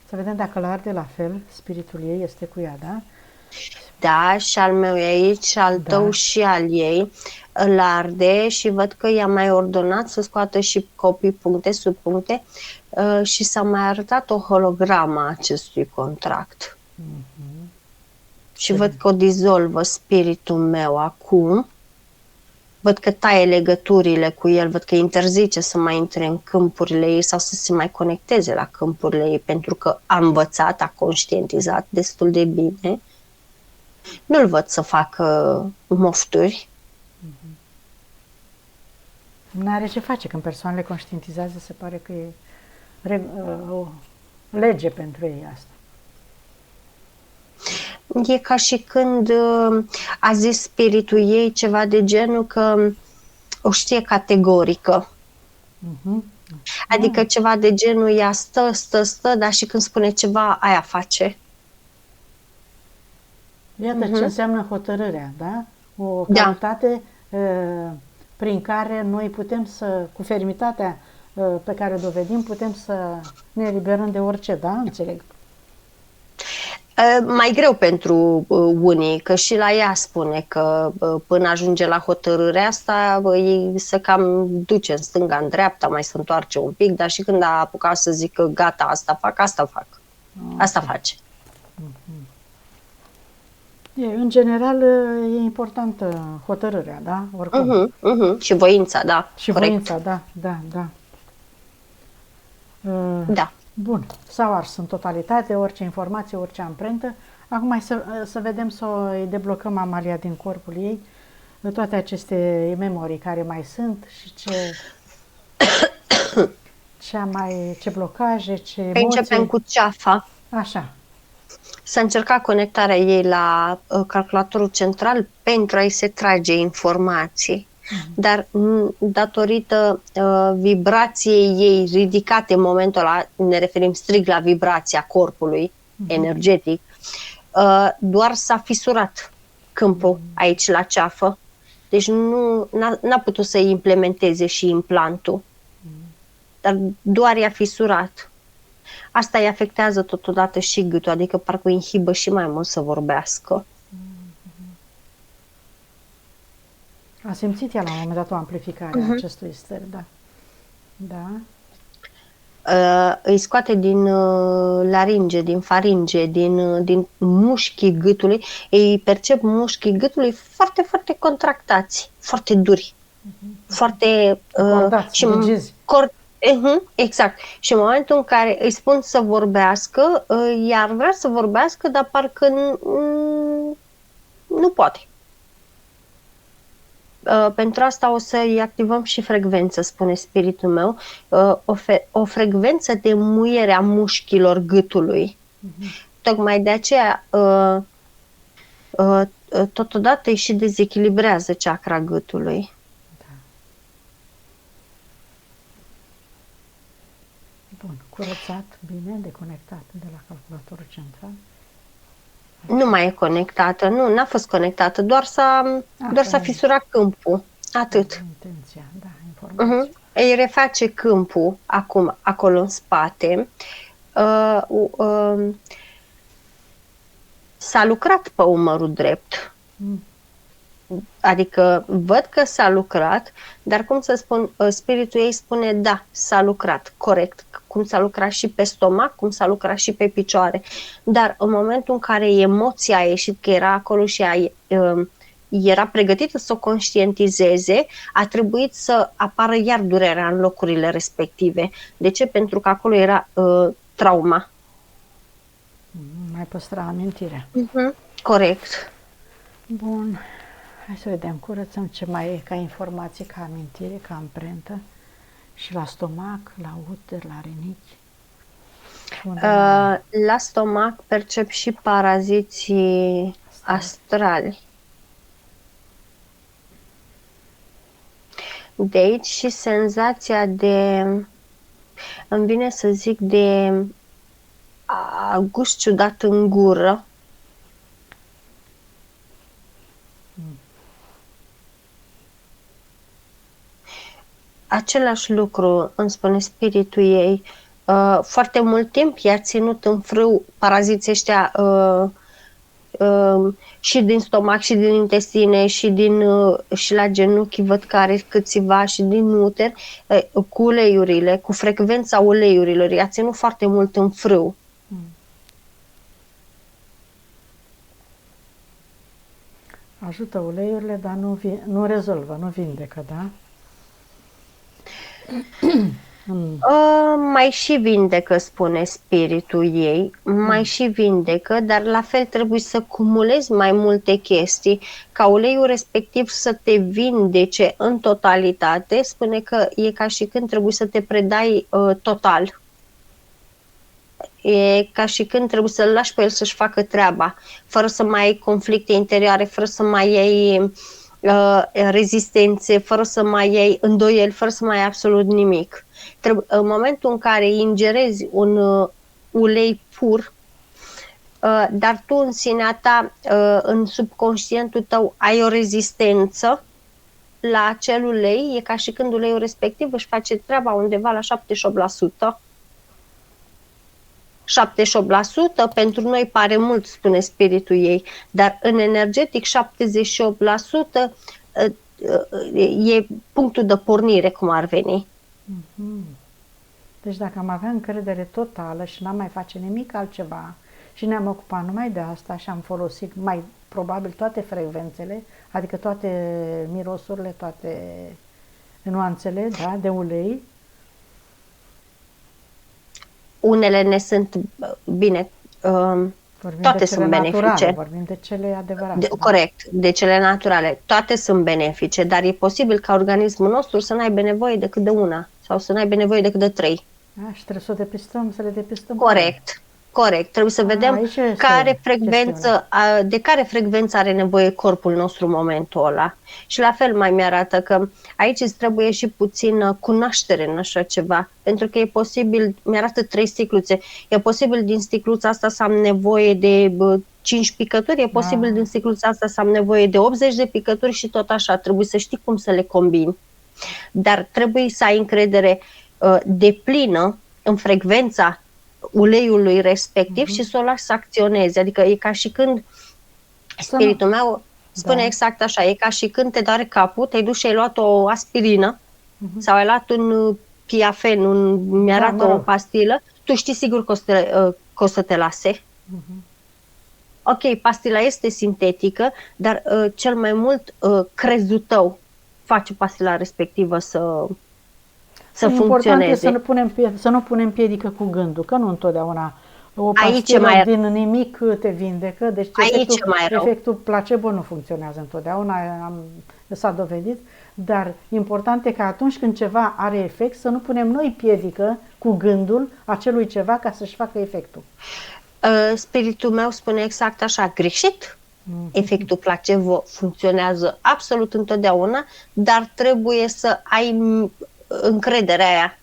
să vedem dacă îl arde la fel, spiritul ei este cu ea, da? Da, și al meu e aici, și al tău și al ei. Îl arde și văd că i-a mai ordonat să scoată și copii puncte, subpuncte și s-a mai arătat o hologramă a acestui contract. Și văd că o dizolvă spiritul meu acum. Văd că taie legăturile cu el, văd că interzice să mai intre în câmpurile ei sau să se mai conecteze la câmpurile ei, pentru că a învățat, a conștientizat destul de bine. Nu-l văd să facă mofturi. Nu are ce face când persoanele conștientizează, se pare că e o lege pentru ei asta. E ca și când a zis spiritul ei ceva de genul că o știe categorică. Adică ceva de genul ea stă, dar și când spune ceva, aia face. Iată ce înseamnă hotărârea, da? O calitate prin care noi putem să, cu fermitatea pe care o dovedim, putem să ne eliberăm de orice, da? Înțeleg. Mai greu pentru unii, că și la ea spune că până ajunge la hotărârea asta, ei se cam duce în stânga, în dreapta, mai se întoarce un pic, dar și când a apucat să zică gata, asta fac. Asta face. În general, e importantă hotărârea, da? Oricum. Și voința, da. Și corect. voința, da. Da. Bun, s-au ars în totalitate, orice informație, orice amprentă. Acum hai să vedem, să o deblocăm Amalia din corpul ei, toate aceste memorii care mai sunt și ce blocaje, ce emoții. Începem cu ceafa. Așa. S-a încercat conectarea ei la calculatorul central pentru a-i se trage informații. Dar datorită vibrației ei ridicate în momentul ăla, ne referim strict la vibrația corpului energetic, doar s-a fisurat câmpul aici la ceafă. Deci n-a putut să implementeze și implantul. Dar doar i-a fisurat. Asta îi afectează totodată și gâtul, adică parcă îi inhibă și mai mult să vorbească. A simțit ea la un moment dat o amplificare a acestui stări, da. Da. îi scoate din laringe, din faringe, din mușchii gâtului, îi percep mușchii gâtului foarte, foarte contractați, foarte duri, foarte Cordați, rigizi. exact. Și în momentul în care îi spun să vorbească, iar vrea să vorbească, dar parcă nu poate. Pentru asta o să-i activăm și frecvență, spune spiritul meu, o frecvență de muiere a mușchilor gâtului. Tocmai de aceea totodată îi și dezechilibrează chakra gâtului. Bun, curățat, bine, deconectat de la calculatorul central. Nu mai e conectată, nu, n-a fost conectată, doar s-a fisurat câmpul, atât. Intenția, da, informația. Îi reface câmpul acum, acolo în spate. S-a lucrat pe umărul drept. Adică văd că s-a lucrat, dar cum să spun, spiritul ei spune da, s-a lucrat, corect, cum s-a lucrat și pe stomac, cum s-a lucrat și pe picioare. Dar în momentul în care emoția a ieșit, că era acolo și era pregătită să o conștientizeze, a trebuit să apară iar durerea în locurile respective. De ce? Pentru că acolo era trauma. Mai păstra amintirea. Corect. Bun. Hai să vedem, curățăm ce mai e ca informații, ca amintire, ca amprentă. Și la stomac, la uter, la rinichi. La stomac percep și paraziții astrali. De aici și senzația de, îmi vine să zic, de gust ciudat în gură. Același lucru îmi spune spiritul ei. Foarte mult timp i-a ținut în frâu paraziții ăștia și din stomac, și din intestine, și la genunchi văd că are câțiva, și din uter, cu uleiurile, cu frecvența uleiurilor. I-a ținut foarte mult în frâu. Ajută uleiurile, dar nu rezolvă, nu vindecă, da? Mai și vindecă, spune spiritul ei, mai și vindecă, dar la fel trebuie să cumulezi mai multe chestii, ca uleiul respectiv să te vindece în totalitate. Spune că e ca și când trebuie să te predai total. E ca și când trebuie să-l lași pe el să-și facă treaba, fără să mai ai conflicte interioare, fără să mai ai rezistențe, fără să mai ai îndoieli, fără să mai ai absolut nimic. În momentul în care ingerezi un ulei pur, dar tu în sinea ta, în subconștientul tău, ai o rezistență la acel ulei, e ca și când uleiul respectiv își face treaba undeva la 78%. 78% pentru noi pare mult, spune spiritul ei, dar în energetic 78% e punctul de pornire, cum ar veni. Deci dacă am avea încredere totală și n-am mai face nimic altceva și ne-am ocupat numai de asta și am folosit mai probabil toate frecvențele, adică toate mirosurile, toate nuanțele, da, de ulei. Unele ne sunt bine, toate sunt benefice. Naturale, vorbim de cele adevărate. Corect, de cele naturale. Toate sunt benefice, dar e posibil ca organismul nostru să n-aibă nevoie decât de una sau să n-aibă nevoie decât de 3. Și trebuie să o depistăm, să le depistăm. Corect. Trebuie să vedem de care frecvență are nevoie corpul nostru în momentul ăla. Și la fel mai mi-arată că aici îți trebuie și puțin cunoaștere în așa ceva. Pentru că e posibil, mi-arată 3 sticluțe, e posibil din sticluța asta să am nevoie de 5 picături, e posibil din sticluța asta să am nevoie de 80 de picături și tot așa. Trebuie să știi cum să le combini. Dar trebuie să ai încredere deplină în frecvența uleiului respectiv și să o lași să acționeze. Adică e ca și când spiritul meu spune exact așa, e ca și când te doare capul, te-ai dus și ai luat o aspirină sau ai luat un Piafen, mi-arată mă rog. o pastilă, tu știi sigur că o să te lase. Ok, pastila este sintetică, dar cel mai mult crezul tău face pastila respectivă să Important e funcționeze. să nu punem piedică cu gândul, că nu întotdeauna o Aici e pastilă mai- din nimic te vindecă, deci Aici e mai rău. efectul placebo nu funcționează întotdeauna, s-a dovedit, dar important e că atunci când ceva are efect să nu punem noi piedică cu gândul acelui ceva ca să-și facă efectul. Spiritul meu spune exact așa, greșit. Efectul placebo funcționează absolut întotdeauna, dar trebuie să ai încrederea aia.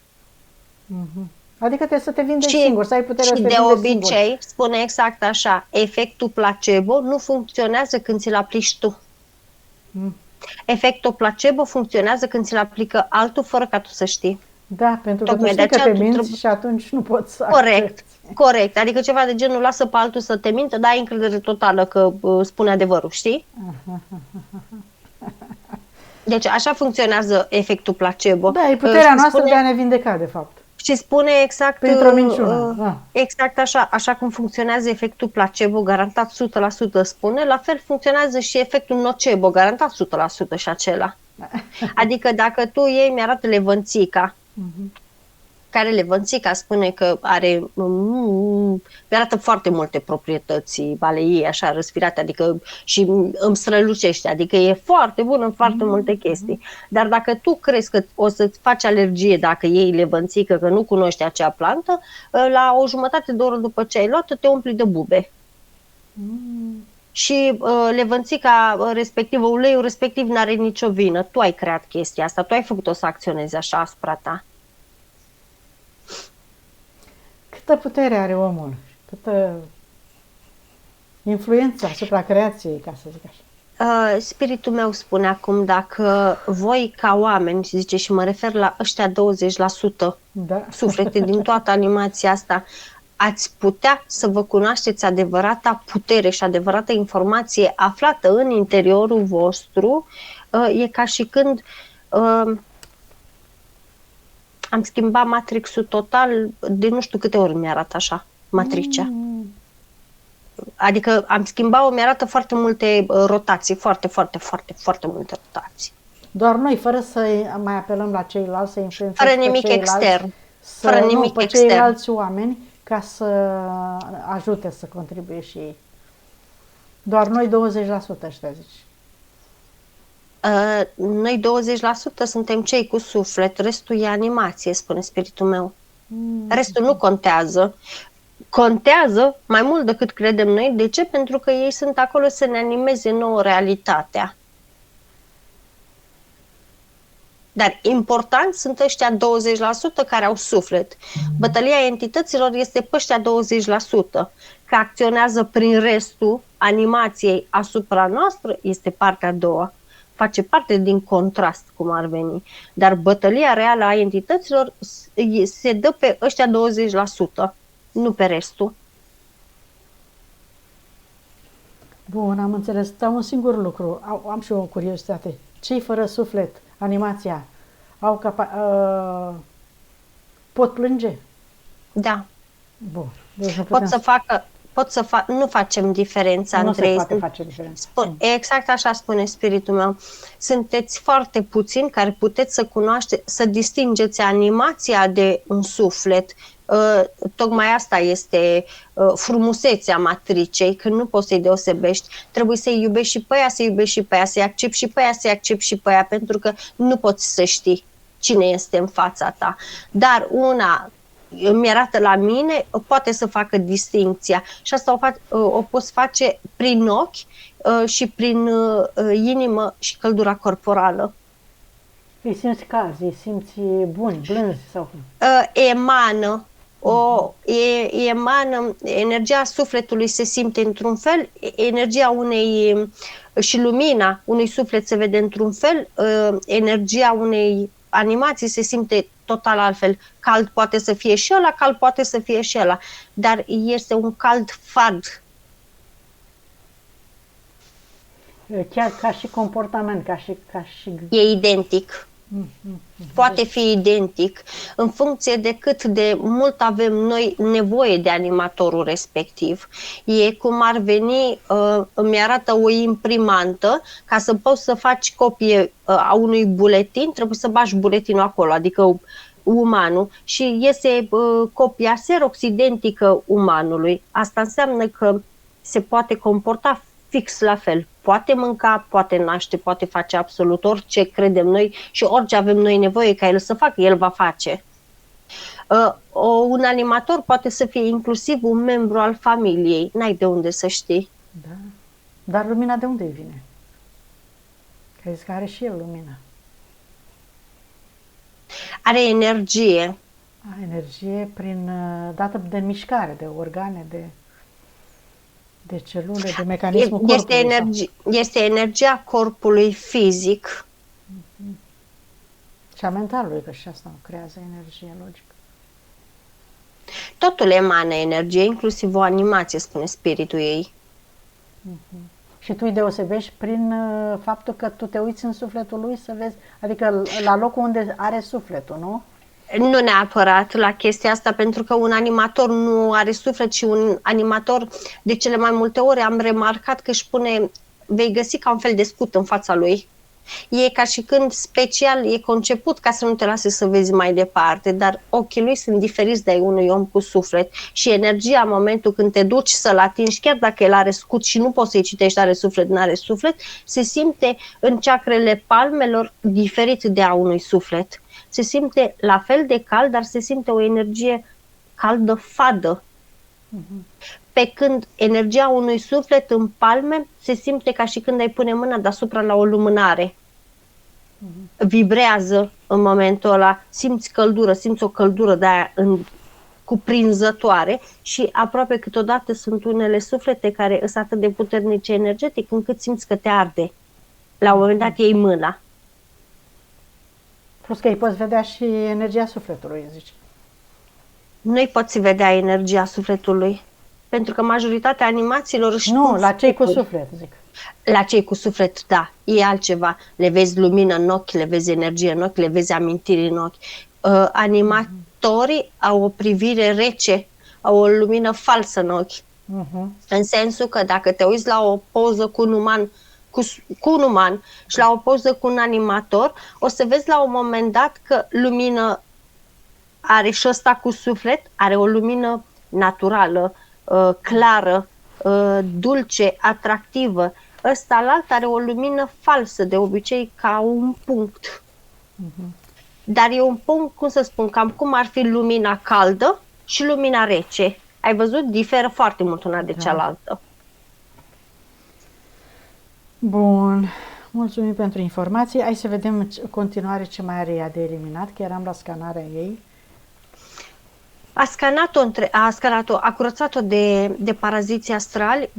Adică trebuie să te vindeci Și, singur, să ai puterea și să te de vindeci singur. obicei spune exact așa, efectul placebo nu funcționează când ți-l aplici tu. Efectul placebo funcționează când ți-l aplică altul fără ca tu să știi. Da, pentru că tu Tocmai de știi că aceea te tu minți trebuie- și atunci nu poți să Corect, accepti. corect. Adică ceva de genul lasă pe altul să te mintă, dar ai încredere totală că spune adevărul, știi? Deci așa funcționează efectul placebo. Da, e puterea Și noastră spune- de a ne vindeca, de fapt. Și spune exact Printr-o minciună. exact așa cum funcționează efectul placebo, garantat 100% spune, la fel funcționează și efectul nocebo, garantat 100% și acela. Adică dacă tu iei, mi-arată levănțica, care levănțica spune că are, mi-arată foarte multe proprietăți ale ei, așa, răspirate, adică și îmi strălucește, adică e foarte bună în foarte multe chestii. Dar dacă tu crezi că o să-ți faci alergie dacă iei levănțică, că nu cunoști acea plantă, la o jumătate de oră după ce ai luat-o, te umpli de bube. Și levănțica respectivă, uleiul respectiv n-are nicio vină. Tu ai creat chestia asta, tu ai făcut-o să acționeze așa asupra ta. Câtă putere are omul, câtă influență asupra creației, ca să zic așa. Spiritul meu spune acum, dacă voi ca oameni, zice, și mă refer la ăștia 20% Da. suflete din toată animația asta, ați putea să vă cunoașteți adevărata putere și adevărata informație aflată în interiorul vostru, e ca și când am schimbat Matrix-ul total, de nu știu câte ori mi-arată așa, matricea. Adică am schimbat-o, mi-arată foarte multe rotații, foarte multe rotații. Doar noi, fără să mai apelăm la ceilalți, să influențăm Fără pe nimic ceilalți, extern. să, Fără nu, nimic pe extern. ceilalți oameni, ca să ajute să contribuie și ei. Doar noi 20% ăștia, zici. Noi 20% suntem cei cu suflet, restul e animație, spune spiritul meu. Restul nu contează. Contează mai mult decât credem noi. De ce? Pentru că ei sunt acolo să ne animeze nouă realitatea. Dar important sunt ăștia 20% care au suflet. Bătălia entităților este pe ăștia 20%, că acționează prin restul animației asupra noastră, este partea a doua. Face parte din contrast, cum ar veni. Dar bătălia reală a entităților se dă pe ăștia 20%, nu pe restul. Bun, am înțeles. Dar un singur lucru. Am și o curiozitate. Cei fără suflet, animația, pot plânge? Da. Bun. Deci nu putem Nu facem diferența nu între se ei. poate face diferența. Exact așa spune spiritul meu. Sunteți foarte puțini care puteți să cunoașteți, să distingeți animația de un suflet. Tocmai asta este frumusețea matricei, că nu poți să-i deosebești. Trebuie să-i iubești și pe aia, să-i iubești și pe aia, să-i accepti și pe aia, să-i accepti și pe aia, pentru că nu poți să știi cine este în fața ta. Dar una mi-arată la mine, poate să facă distincția. Și asta o poți face prin ochi și prin inimă și căldura corporală. Îi simți calzi, îi simți buni, blânzi sau cum? Emană. Emană, energia sufletului se simte într-un fel, energia și lumina unui suflet se vede într-un fel, energia unei animații se simte total altfel. Cald poate să fie și ăla, cald poate să fie și ăla, dar este un cald fard. Chiar ca și comportament, ca și... E identic. Poate fi identic în funcție de cât de mult avem noi nevoie de animatorul respectiv. E cum ar veni, îmi arată o imprimantă, ca să poți să faci copie a unui buletin, trebuie să bagi buletinul acolo, adică umanul, și iese copia Xerox identică umanului. Asta înseamnă că se poate comporta fix la fel. Poate mânca, poate naște, poate face absolut orice credem noi și orice avem noi nevoie ca el să facă, el va face. Un animator poate să fie inclusiv un membru al familiei, n-ai de unde să știi. Da. Dar lumina de unde vine? Crezi că are și el lumina? Are energie. Energie dată de mișcare, de organe, de celule, de mecanismul corpului. Este energia corpului fizic. Și a mentalului, că și asta creează energie, logic. Totul emană energie, inclusiv o animație, spune spiritul ei. Și tu îi deosebești prin faptul că tu te uiți în sufletul lui să vezi, adică la locul unde are sufletul, nu? Nu neapărat la chestia asta, pentru că un animator nu are suflet și un animator, de cele mai multe ori am remarcat că își pune, vei găsi ca un fel de scut în fața lui. E ca și când special e conceput ca să nu te lase să vezi mai departe, dar ochii lui sunt diferiți de ai unui om cu suflet și energia în momentul când te duci să-l atingi, chiar dacă el are scut și nu poți să-i citești are suflet, n-are suflet, se simte în ceacrele palmelor diferit de a unui suflet. Se simte la fel de cald, dar se simte o energie caldă, fadă. Pe când energia unui suflet în palme se simte ca și când ai pune mâna deasupra la o lumânare. Vibrează în momentul ăla, simți căldură, simți o căldură de-aia cuprinzătoare și aproape câteodată sunt unele suflete care sunt atât de puternice energetic încât simți că te arde. La un moment dat iei mâna. Plus că îi poți vedea și energia sufletului, zici. Nu-i poți vedea energia sufletului. Pentru că majoritatea animațiilor își Nu, pun la cei cu sufletul. suflet, zic. La cei cu suflet, da, e altceva. Le vezi lumină în ochi, le vezi energie în ochi, le vezi amintiri în ochi. Animatorii au o privire rece, au o lumină falsă în ochi. În sensul că dacă te uiți la o poză cu un uman și la o poză cu un animator, o să vezi la un moment dat că lumină are și ăsta cu suflet, are o lumină naturală, clară, dulce, atractivă. Ăsta la alt are o lumină falsă, de obicei ca un punct. Dar e un punct, cum să spun, cam cum ar fi lumina caldă și lumina rece. Ai văzut? Diferă foarte mult una de cealaltă. Bun. Mulțumim pentru informații. Hai să vedem în continuare ce mai are ea de eliminat, că eram la scanarea ei. A curățat-o de paraziții astrali.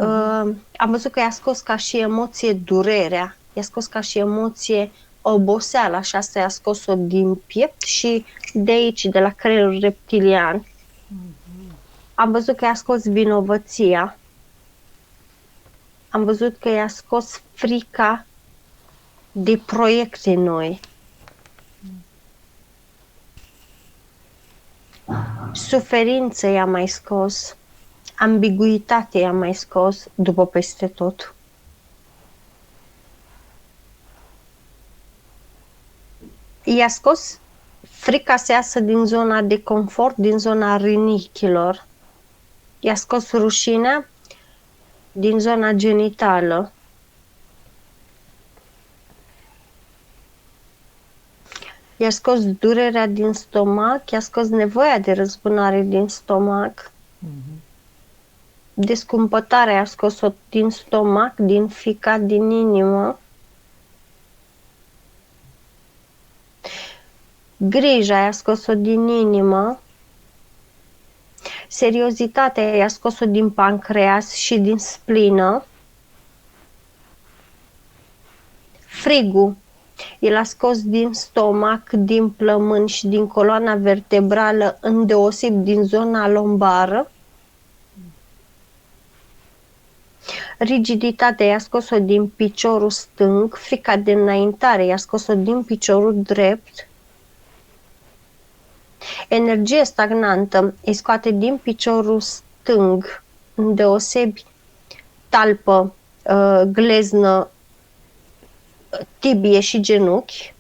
Am văzut că i-a scos ca și emoție durerea, i-a scos ca și emoție oboseala și asta i-a scos-o din piept și de aici, de la creierul reptilian. Am văzut că i-a scos vinovăția. Am văzut că i-a scos frica de proiecte noi. Suferință i-a mai scos, ambiguitate i-a mai scos, după peste tot. I-a scos frica să iasă din zona de confort, din zona rinichilor. I-a scos rușinea din zona genitală. I-a scos durerea din stomac, i-a scos nevoia de răzbunare din stomac. Descumpătarea i-a scos-o din stomac, din ficat, din inimă. Grija i-a scos-o din inimă. Seriozitatea i-a scos-o din pancreas și din splină. Frigul el a scos din stomac, din plămâni și din coloana vertebrală, îndeoseb din zona lombară. Rigiditatea i-a scos-o din piciorul stâng, frica de înaintare i-a scos-o din piciorul drept, energie stagnantă îi scoate din piciorul stâng, îndeosebi talpă, gleznă, tibie și genunchi,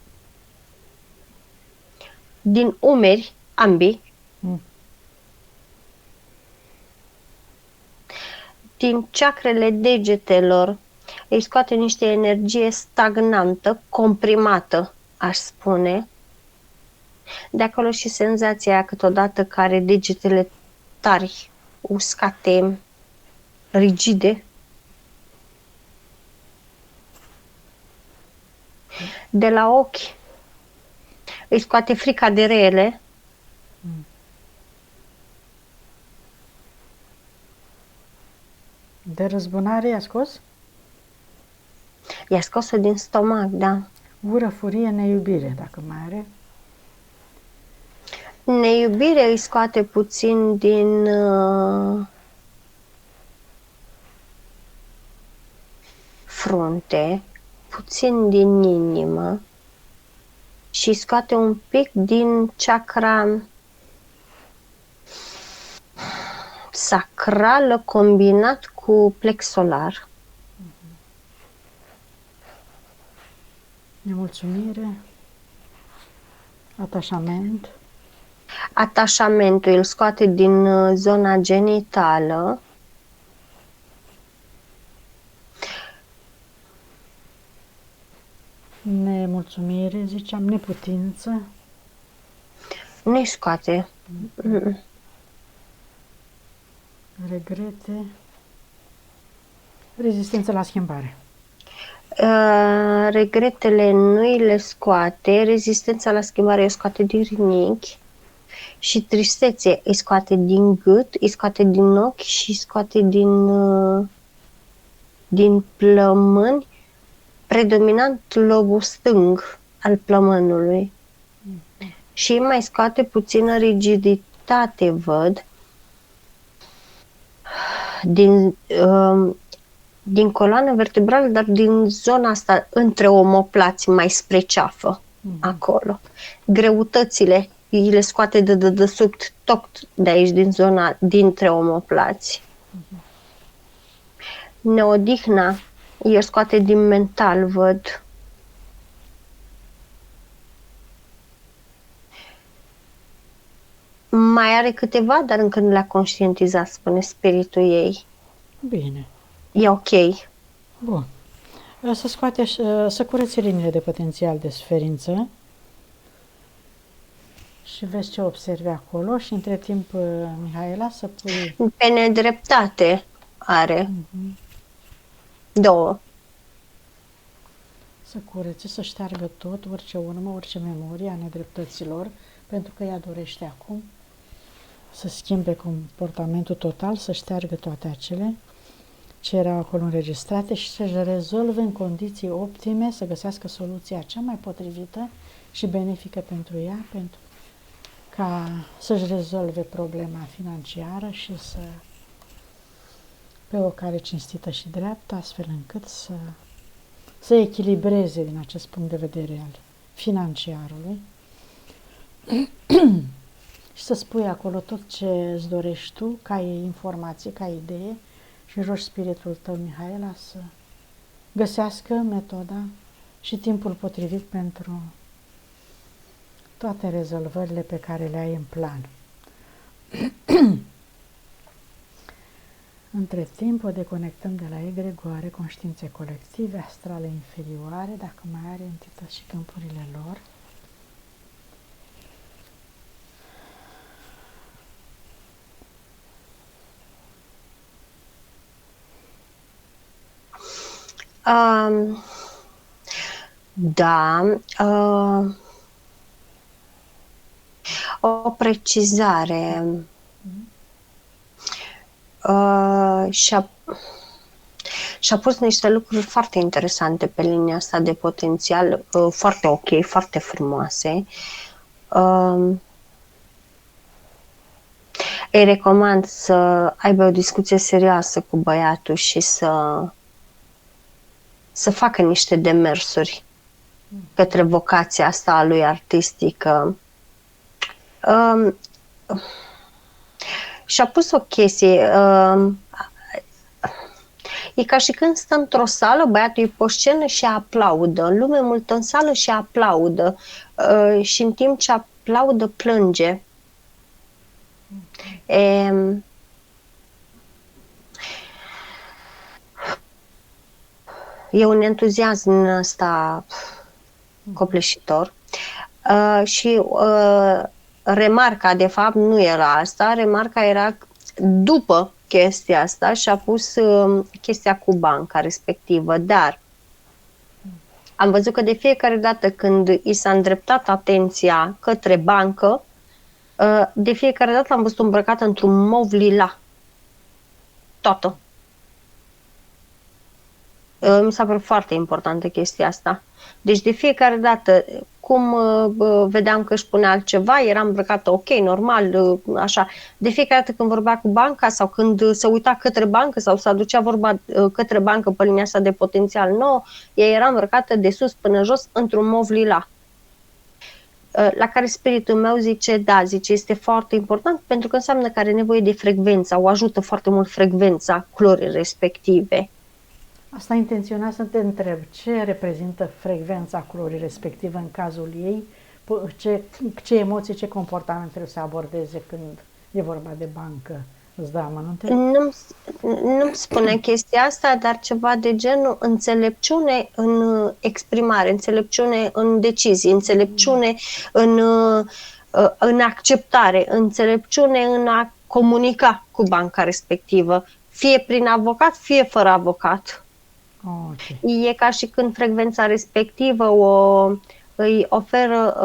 din umeri, ambii, din chakrele degetelor, îi scoate niște energie stagnantă, comprimată, aș spune. De acolo și senzația aia câteodată care degetele tari, uscate, rigide. De la ochi îi scoate frica de rele. De răzbunare i-a scos? I-a scos-o din stomac, da. Ură, furie, neiubire, dacă mai are. Neiubire îi scoate puțin din frunte, puțin din inimă și îi scoate un pic din chakra sacrală combinat cu plex solar. Nemulțumire, atașament. Atașamentul îl scoate din zona genitală. Nemulțumire, ziceam, neputință. Nu-i scoate. Regrete, rezistență la schimbare. Regretele nu îi le scoate, rezistența la schimbare îi scoate din rinichi și tristețe îi scoate din gât, îi scoate din ochi și îi scoate din plămâni, predominant lobul stâng al plămânului. Și mai scoate puțină rigiditate, văd, din coloană vertebrală, dar din zona asta între omoplați, mai spre ceafă, acolo. Greutățile îi le scoate de dedesubt, tot de aici, din zona dintre omoplați. Neodihna îi scoate din mental, văd. Mai are câteva, dar încă nu le-a conștientizat, spune spiritul ei. Bine. E ok. Bun. Să scoate, să curețe liniile de potențial de sferință și vezi ce observi acolo și între timp, Mihaela, să pui... Pe nedreptate are. Două. Să curețe, să șteargă tot, orice urmă, orice memorie a nedreptăților, pentru că ea dorește acum să schimbe comportamentul total, să șteargă toate acele ce erau acolo înregistrate și să-și rezolve în condiții optime, să găsească soluția cea mai potrivită și benefică pentru ea, pentru ca să-și rezolve problema financiară și pe o cale cinstită și dreaptă, astfel încât să echilibreze din acest punct de vedere al financiarului și să spui acolo tot ce îți dorești tu, ca informație, ca idee, și rogi spiritul tău, Mihaela, să găsească metoda și timpul potrivit pentru toate rezolvările pe care le ai în plan. Între timp o deconectăm de la egregoare, conștiințe colective, astrale inferioare, dacă mai are entități și câmpurile lor. Da, o precizare. Și-a pus niște lucruri foarte interesante pe linia asta de potențial, foarte ok, foarte frumoase. Îi recomand să aibă o discuție serioasă cu băiatul și să facă niște demersuri către vocația asta a lui artistică. Și-a pus o chestie, e ca și când stă într-o sală, băiatul e pe o scenă și aplaudă, lume multă în sală și aplaudă, și în timp ce aplaudă plânge. E un entuziasm ăsta copleșitor. Și remarca, de fapt, nu era asta, remarca era după chestia asta și-a pus chestia cu banca respectivă, dar am văzut că de fiecare dată când i s-a îndreptat atenția către bancă, de fiecare dată am văzut îmbrăcată într-un mov lila. Toată. Mi s-a părut foarte importantă chestia asta. Deci de fiecare dată, cum vedeam că își pune altceva, era îmbrăcată ok, normal, așa. De fiecare dată când vorbea cu banca sau când se uita către bancă sau se aducea vorba către bancă pe linia asta de potențial nou, ea era îmbrăcată de sus până jos într-un mov lila. La care spiritul meu zice, da, zice, este foarte important pentru că înseamnă că are nevoie de frecvența, o ajută foarte mult frecvența culorii respective. Asta intenționat să te întreb, ce reprezintă frecvența culorii respective în cazul ei? Ce emoții, ce comportament trebuie să abordeze când e vorba de bancă? Îți dă amănunte? Nu-mi spune chestia asta, dar ceva de genul înțelepciune în exprimare, înțelepciune în decizii, înțelepciune în acceptare, înțelepciune în a comunica cu banca respectivă, fie prin avocat, fie fără avocat. Okay. E ca și când frecvența respectivă îi oferă,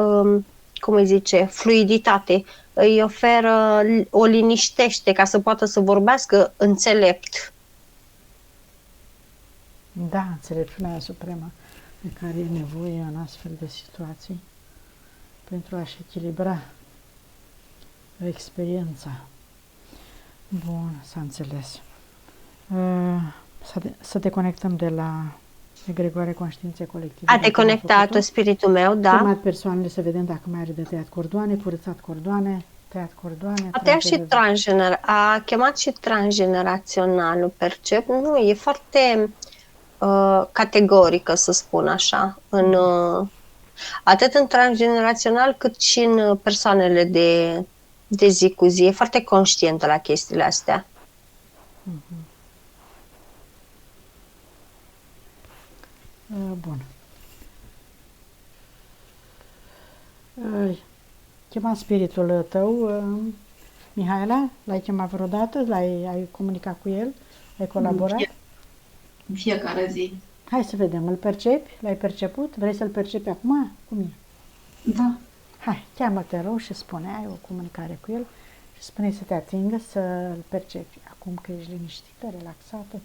cum îi zice, fluiditate, îi oferă, o liniștește ca să poată să vorbească înțelept. Da, înțelepciunea supremă de care e nevoie în astfel de situații pentru a-și echilibra experiența. Bun, s-a înțeles. Să deconectăm de la egregoare conștiințe colective. A deconectat spiritul meu, da. Chemat persoanele să vedem dacă mai are de tăiat cordoane, curățat cordoane, tăiat cordoane. A chemat și transgeneraționalul, percep. Nu, e foarte categorică, să spun așa, atât în transgenerațional cât și în persoanele de zi cu zi. E foarte conștientă la chestiile astea. Bun. Chemat spiritul tău, Mihaela? L-ai chemat vreodată? Ai comunicat cu el? Ai colaborat? În fiecare zi. Hai să vedem, îl percepi? L-ai perceput? Vrei să-l percepi acum? Cum e? Da. Hai, cheamă-te rău și spune, ai o comunicare cu el și spune să te atingă, să-l percepi. Acum că ești liniștită, relaxată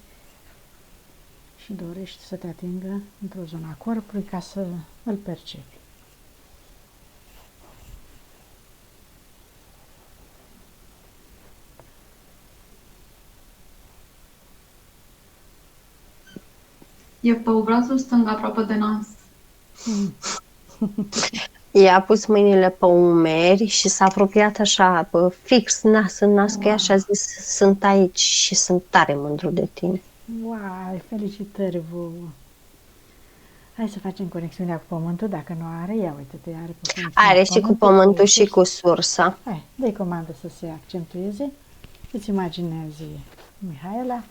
și dorești să te atingă într-o zonă a corpului ca să îl percepi. E pe brațul stâng, aproape de nas. Ea a pus mâinile pe umeri și s-a apropiat așa, fix nas în nas, că ea și-a zis, sunt aici și sunt tare mândru de tine. Wow, felicitări vouă! Hai să facem conexiunea cu pământul, dacă nu are, ia uite-te, are pe pământul. Are și cu pământul și cu sursa. Hai, dă-i comandă să se accentueze. Îți imaginezi Mihaela,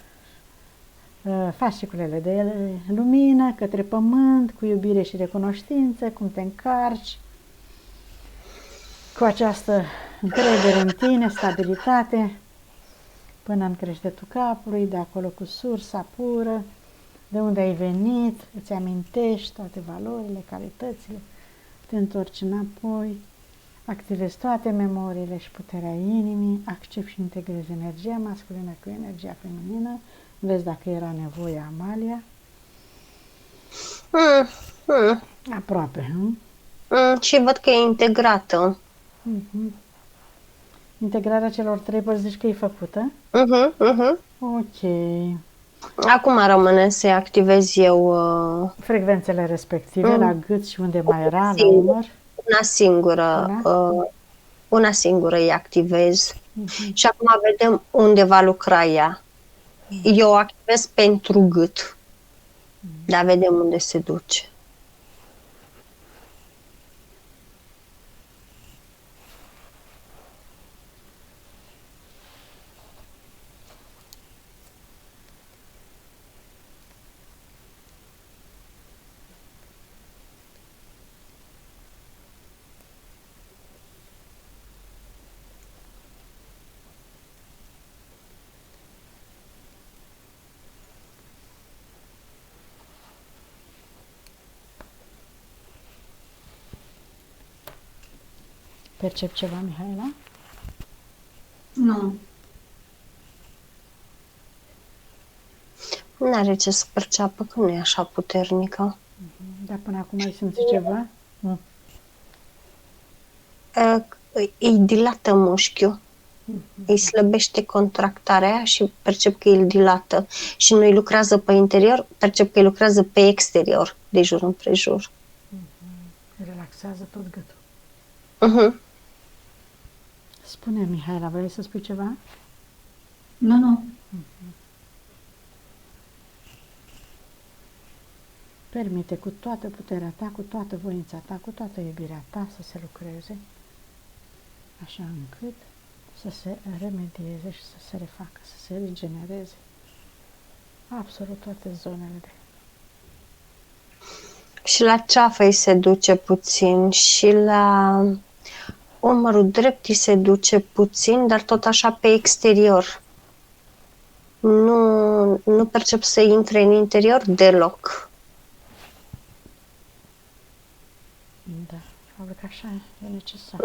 faci ciclele de lumină către pământ, cu iubire și recunoștință, cum te încarci, cu această încredere în tine, stabilitate, până în creștetul capului, de acolo cu sursa pură, de unde ai venit, îți amintești toate valorile, calitățile, te întorci înapoi, activezi toate memoriile și puterea inimii, accepti și integrezi energia masculină cu energia feminină, vezi dacă era nevoie Amalia. Aproape, și văd că e integrată. Integrarea celor 3 părți zici că e făcută? Ok. Acum rămâne să activez eu Frecvențele respective, la gât și unde mai era, la singur. umăr? Una singură. Una singură îi activez. Și acum vedem unde va lucra ea. Eu o activez pentru gât. Dar vedem unde se duce. Percep ceva, Mihaela? Nu. N-are ce să perceapă, că nu e așa puternică. Dar până acum ai simțit ceva? Îi dilată mușchiul. Îi slăbește contractarea și percep că îi dilată. Și nu îi lucrează pe interior, percep că îi lucrează pe exterior, de jur împrejur. Relaxează tot gâtul. Spune, Mihaela, vrei să spui ceva? Nu. Permite cu toată puterea ta, cu toată voința ta, cu toată iubirea ta să se lucreze, așa încât să se remedieze și să se refacă, să se regenereze absolut toate zonele de... Și la ceafă îi se duce puțin și la umărul drept îi se duce puțin, dar tot așa pe exterior. Nu percep să intre în interior deloc. Da, probabil că așa e necesar.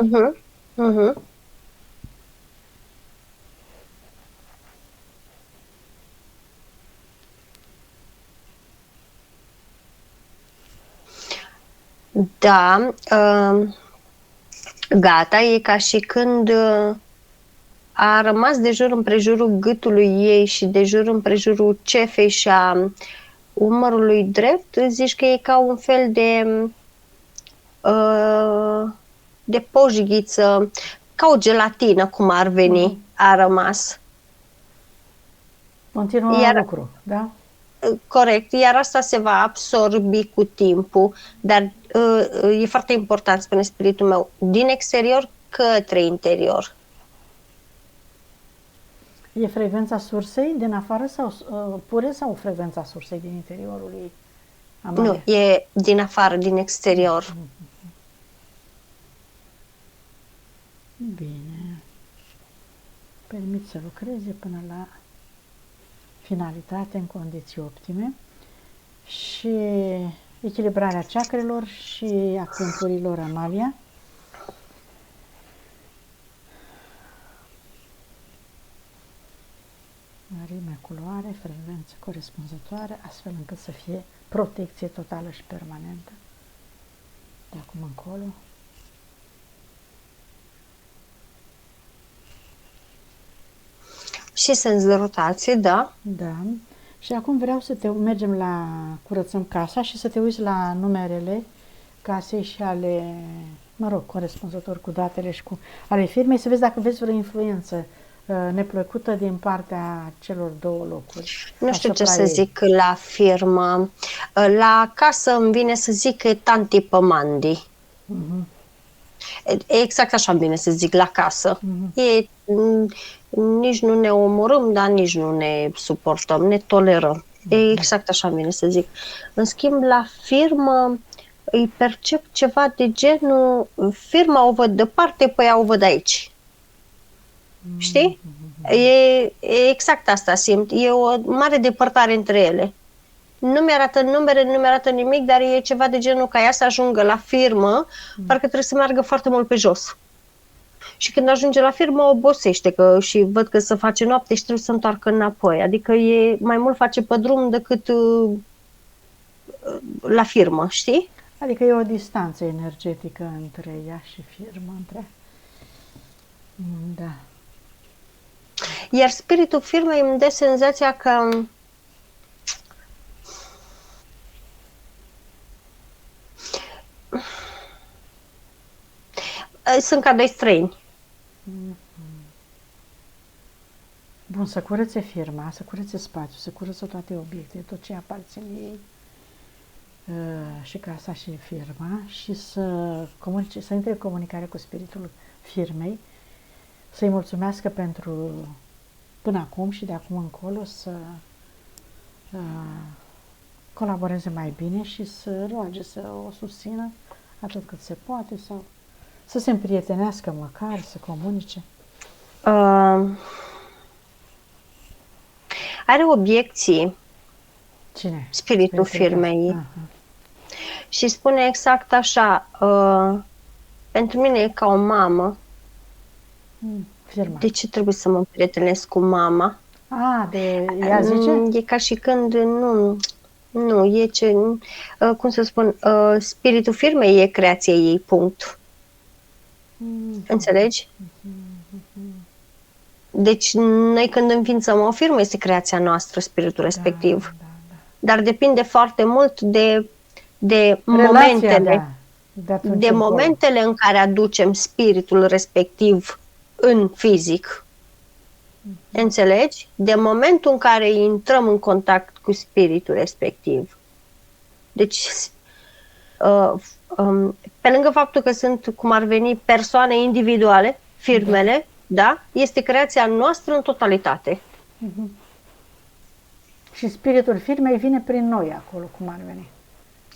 Da, gata, e ca și când a rămas de jur împrejurul gâtului ei și de jur împrejurul cefei și a umărului drept, zici că e ca un fel de poșghiță, ca o gelatină, cum ar veni, a rămas. Continuă lucru, da? Corect, iar asta se va absorbi cu timpul, dar e foarte important, spune spiritul meu, din exterior către interior. E frecvența sursei din afară sau pure sau frecvența sursei din interiorul ei? Nu, e din afară, din exterior. Bine. Permit să lucreze până la finalitate în condiții optime și echilibrarea chakrelor și a câmpurilor, Amalia. Mărime, culoare, frecvență corespunzătoare, astfel încât să fie protecție totală și permanentă de acum încolo. Și sens de rotație, da? Da. Și acum vreau să mergem la curățăm casa și să te uiți la numerele casei și ale, corespunzător cu datele și cu ale firmei, să vezi dacă vezi vreo influență neplăcută din partea celor două locuri. Nu știu ce să zic la firmă. La casă îmi vine să zic că e tanti pămandi. Exact așa îmi vine să zic la casă. Nici nu ne omorâm, dar nici nu ne suportăm, ne tolerăm. Exact așa îmi vine să zic. În schimb, la firmă îi percep ceva de genul, firma o văd departe, pe ea o văd aici. Știi? E exact asta simt. E o mare depărtare între ele. Nu mi-arată numere, nu mi-arată nimic, dar e ceva de genul ca ea să ajungă la firmă, parcă trebuie să meargă foarte mult pe jos. Și când ajunge la firmă, obosește și văd că se face noapte și trebuie să întoarcă înapoi. Adică e mai mult face pe drum decât la firmă, știi? Adică e o distanță energetică între ea și firmă, între... Da. Iar spiritul firmei îmi dă senzația că sunt ca doi străini. Bun, să curețe firma, să curețe spațiul, să curețe toate obiectele, tot ce aparține ei, și casa și firma, și să intre în comunicare cu spiritul firmei, să-i mulțumească pentru până acum și de acum încolo să colaboreze mai bine și să roage, să o susțină atât cât se poate, sau să se împrietenească măcar, să comunice. Are obiecții Cine? spiritul firmei. Aha. Și spune exact așa, pentru mine e ca o mamă. Firma. De ce trebuie să mă împrietenesc cu mama? Ea zice? E ca și când nu, e ce, cum să spun, spiritul firmei e creația ei, punct. Înțelegi? Deci noi când înființăm o firmă este creația noastră, spiritul respectiv. Da. Dar depinde foarte mult de Relația, de momentele în care aducem spiritul respectiv în fizic. Înțelegi? De momentul în care intrăm în contact cu spiritul respectiv. Deci, pe lângă faptul că sunt, cum ar veni, persoane individuale, firmele, da? Este creația noastră în totalitate. Și spiritul firmei vine prin noi acolo, cum ar veni.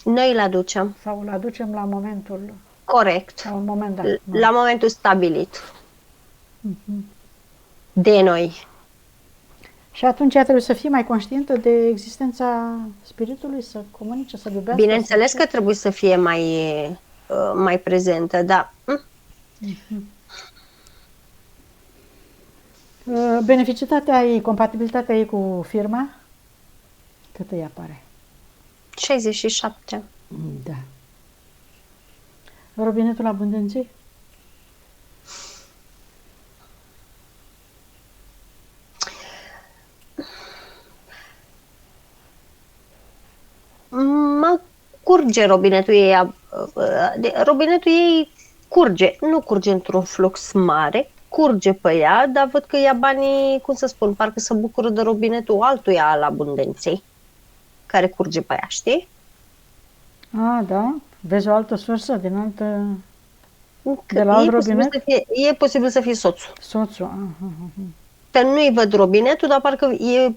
Noi îl aducem. Sau îl aducem la momentul... Corect. La un moment dat. La momentul stabilit. De noi. Și atunci ea trebuie să fie mai conștientă de existența spiritului, să comunice, să iubească. Bineînțeles că trebuie să fie mai prezentă, da. Beneficitatea ei, compatibilitatea ei cu firma, cât îi apare? 67. Da. Robinetul abundenței? Mă curge robinetul ei. Robinetul ei curge. Nu curge într-un flux mare, curge pe ea, dar văd că ia banii, cum să spun, parcă se bucură de robinetul altuia al abundenței, care curge pe ea, știi? Da. Vezi o altă sursă din altă... De la alt robinet? E posibil să fie soțul. Soțul, Că nu-i văd robinetul, dar parcă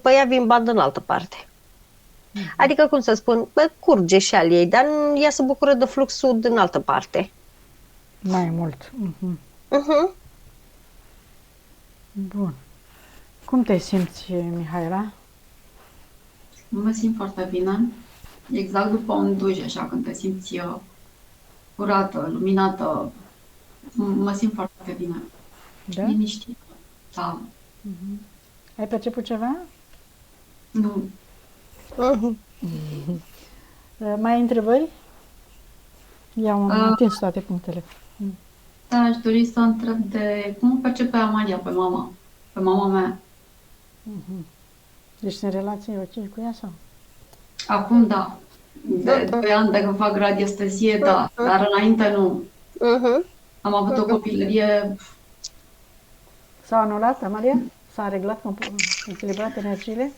pe ea vin bani în altă parte. Adică, cum să spun, curge și al ei, dar ea se bucură de fluxul din altă parte. Mai mult. Bun. Cum te simți, Mihaela? Mă simt foarte bine. Exact după un duș, așa, când te simți curată, luminată. Mă simt foarte bine. Da? Liniștită. Da. Ai perceput ceva? Nu. Mai ai întrebări? Am atins toate punctele. Da, aș dori să întreb de cum percepe Amalia pe mama? Pe mama mea. Deci sunt relații ok cu ea sau? Acum da. De 2 ani de când fac radiestezie, da. Dar înainte nu. Am avut o copilărie. S-a anulat, Amalia? S-a reglat, echilibrat energiile?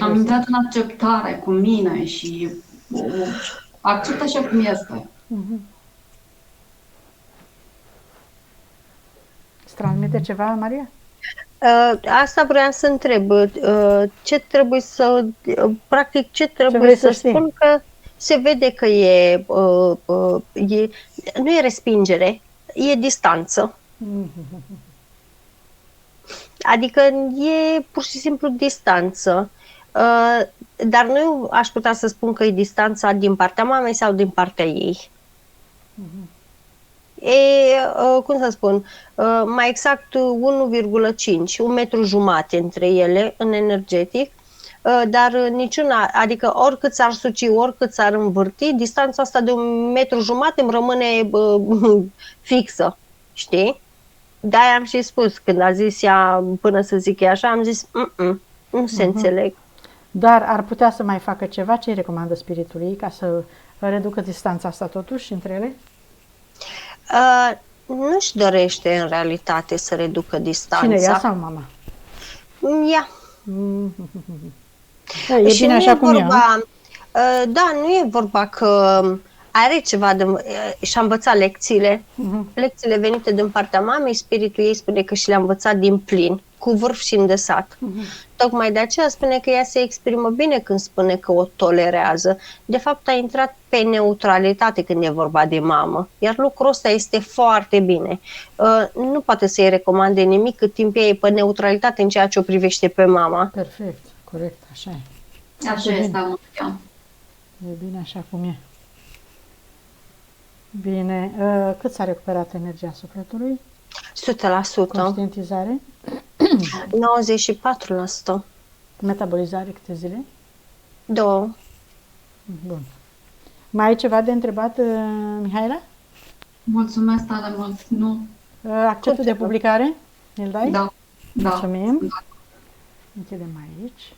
Am intrat în acceptare cu mine și accept așa cum este. Îți transmite ceva, Maria? Asta vreau să întreb. Ce trebuie să... Practic, ce trebuie să spun? Că se vede că nu e respingere, e distanță. Adică e pur și simplu distanță. Dar nu aș putea să spun că e distanța din partea mamei sau din partea ei. Cum să spun, mai exact 1,5, 1,5 metri între ele în energetic, dar niciuna, adică oricât s-ar suci, oricât s-ar învârti, distanța asta de 1,5 metri îmi rămâne fixă. știi? De-aia am și spus, când a zis ea, până să zic ea așa, am zis, nu se înțeleg. Dar ar putea să mai facă ceva? Ce îi recomandă spiritul ei ca să reducă distanța asta totuși între ele? Nu-și dorește în realitate să reducă distanța. Cine, ea sau mama? Ea. E Și bine nu așa e cum e. vorba, da, nu e vorba că are ceva de... și-a învățat lecțiile. Lecțiile venite din partea mamei, spiritul ei spune că și le-a învățat din plin, cu vârf și îndesat. Tocmai de aceea spune că ea se exprimă bine când spune că o tolerează. De fapt, a intrat pe neutralitate când e vorba de mamă. Iar lucrul ăsta este foarte bine. Nu poate să-i recomande nimic cât timp ea e pe neutralitate în ceea ce o privește pe mama. Perfect, corect, așa e. Așa este, Amuția. E bine așa cum e. Bine, cât s-a recuperat energia sufletului? 100%. Conștientizare? 94%. Metabolizare câte zile? 2. Bun. Mai ai ceva de întrebat, Mihaela? Mulțumesc tare mult. Nu? Acceptul de publicare? Îl dai? Da. Mulțumim. Da. Închidem aici.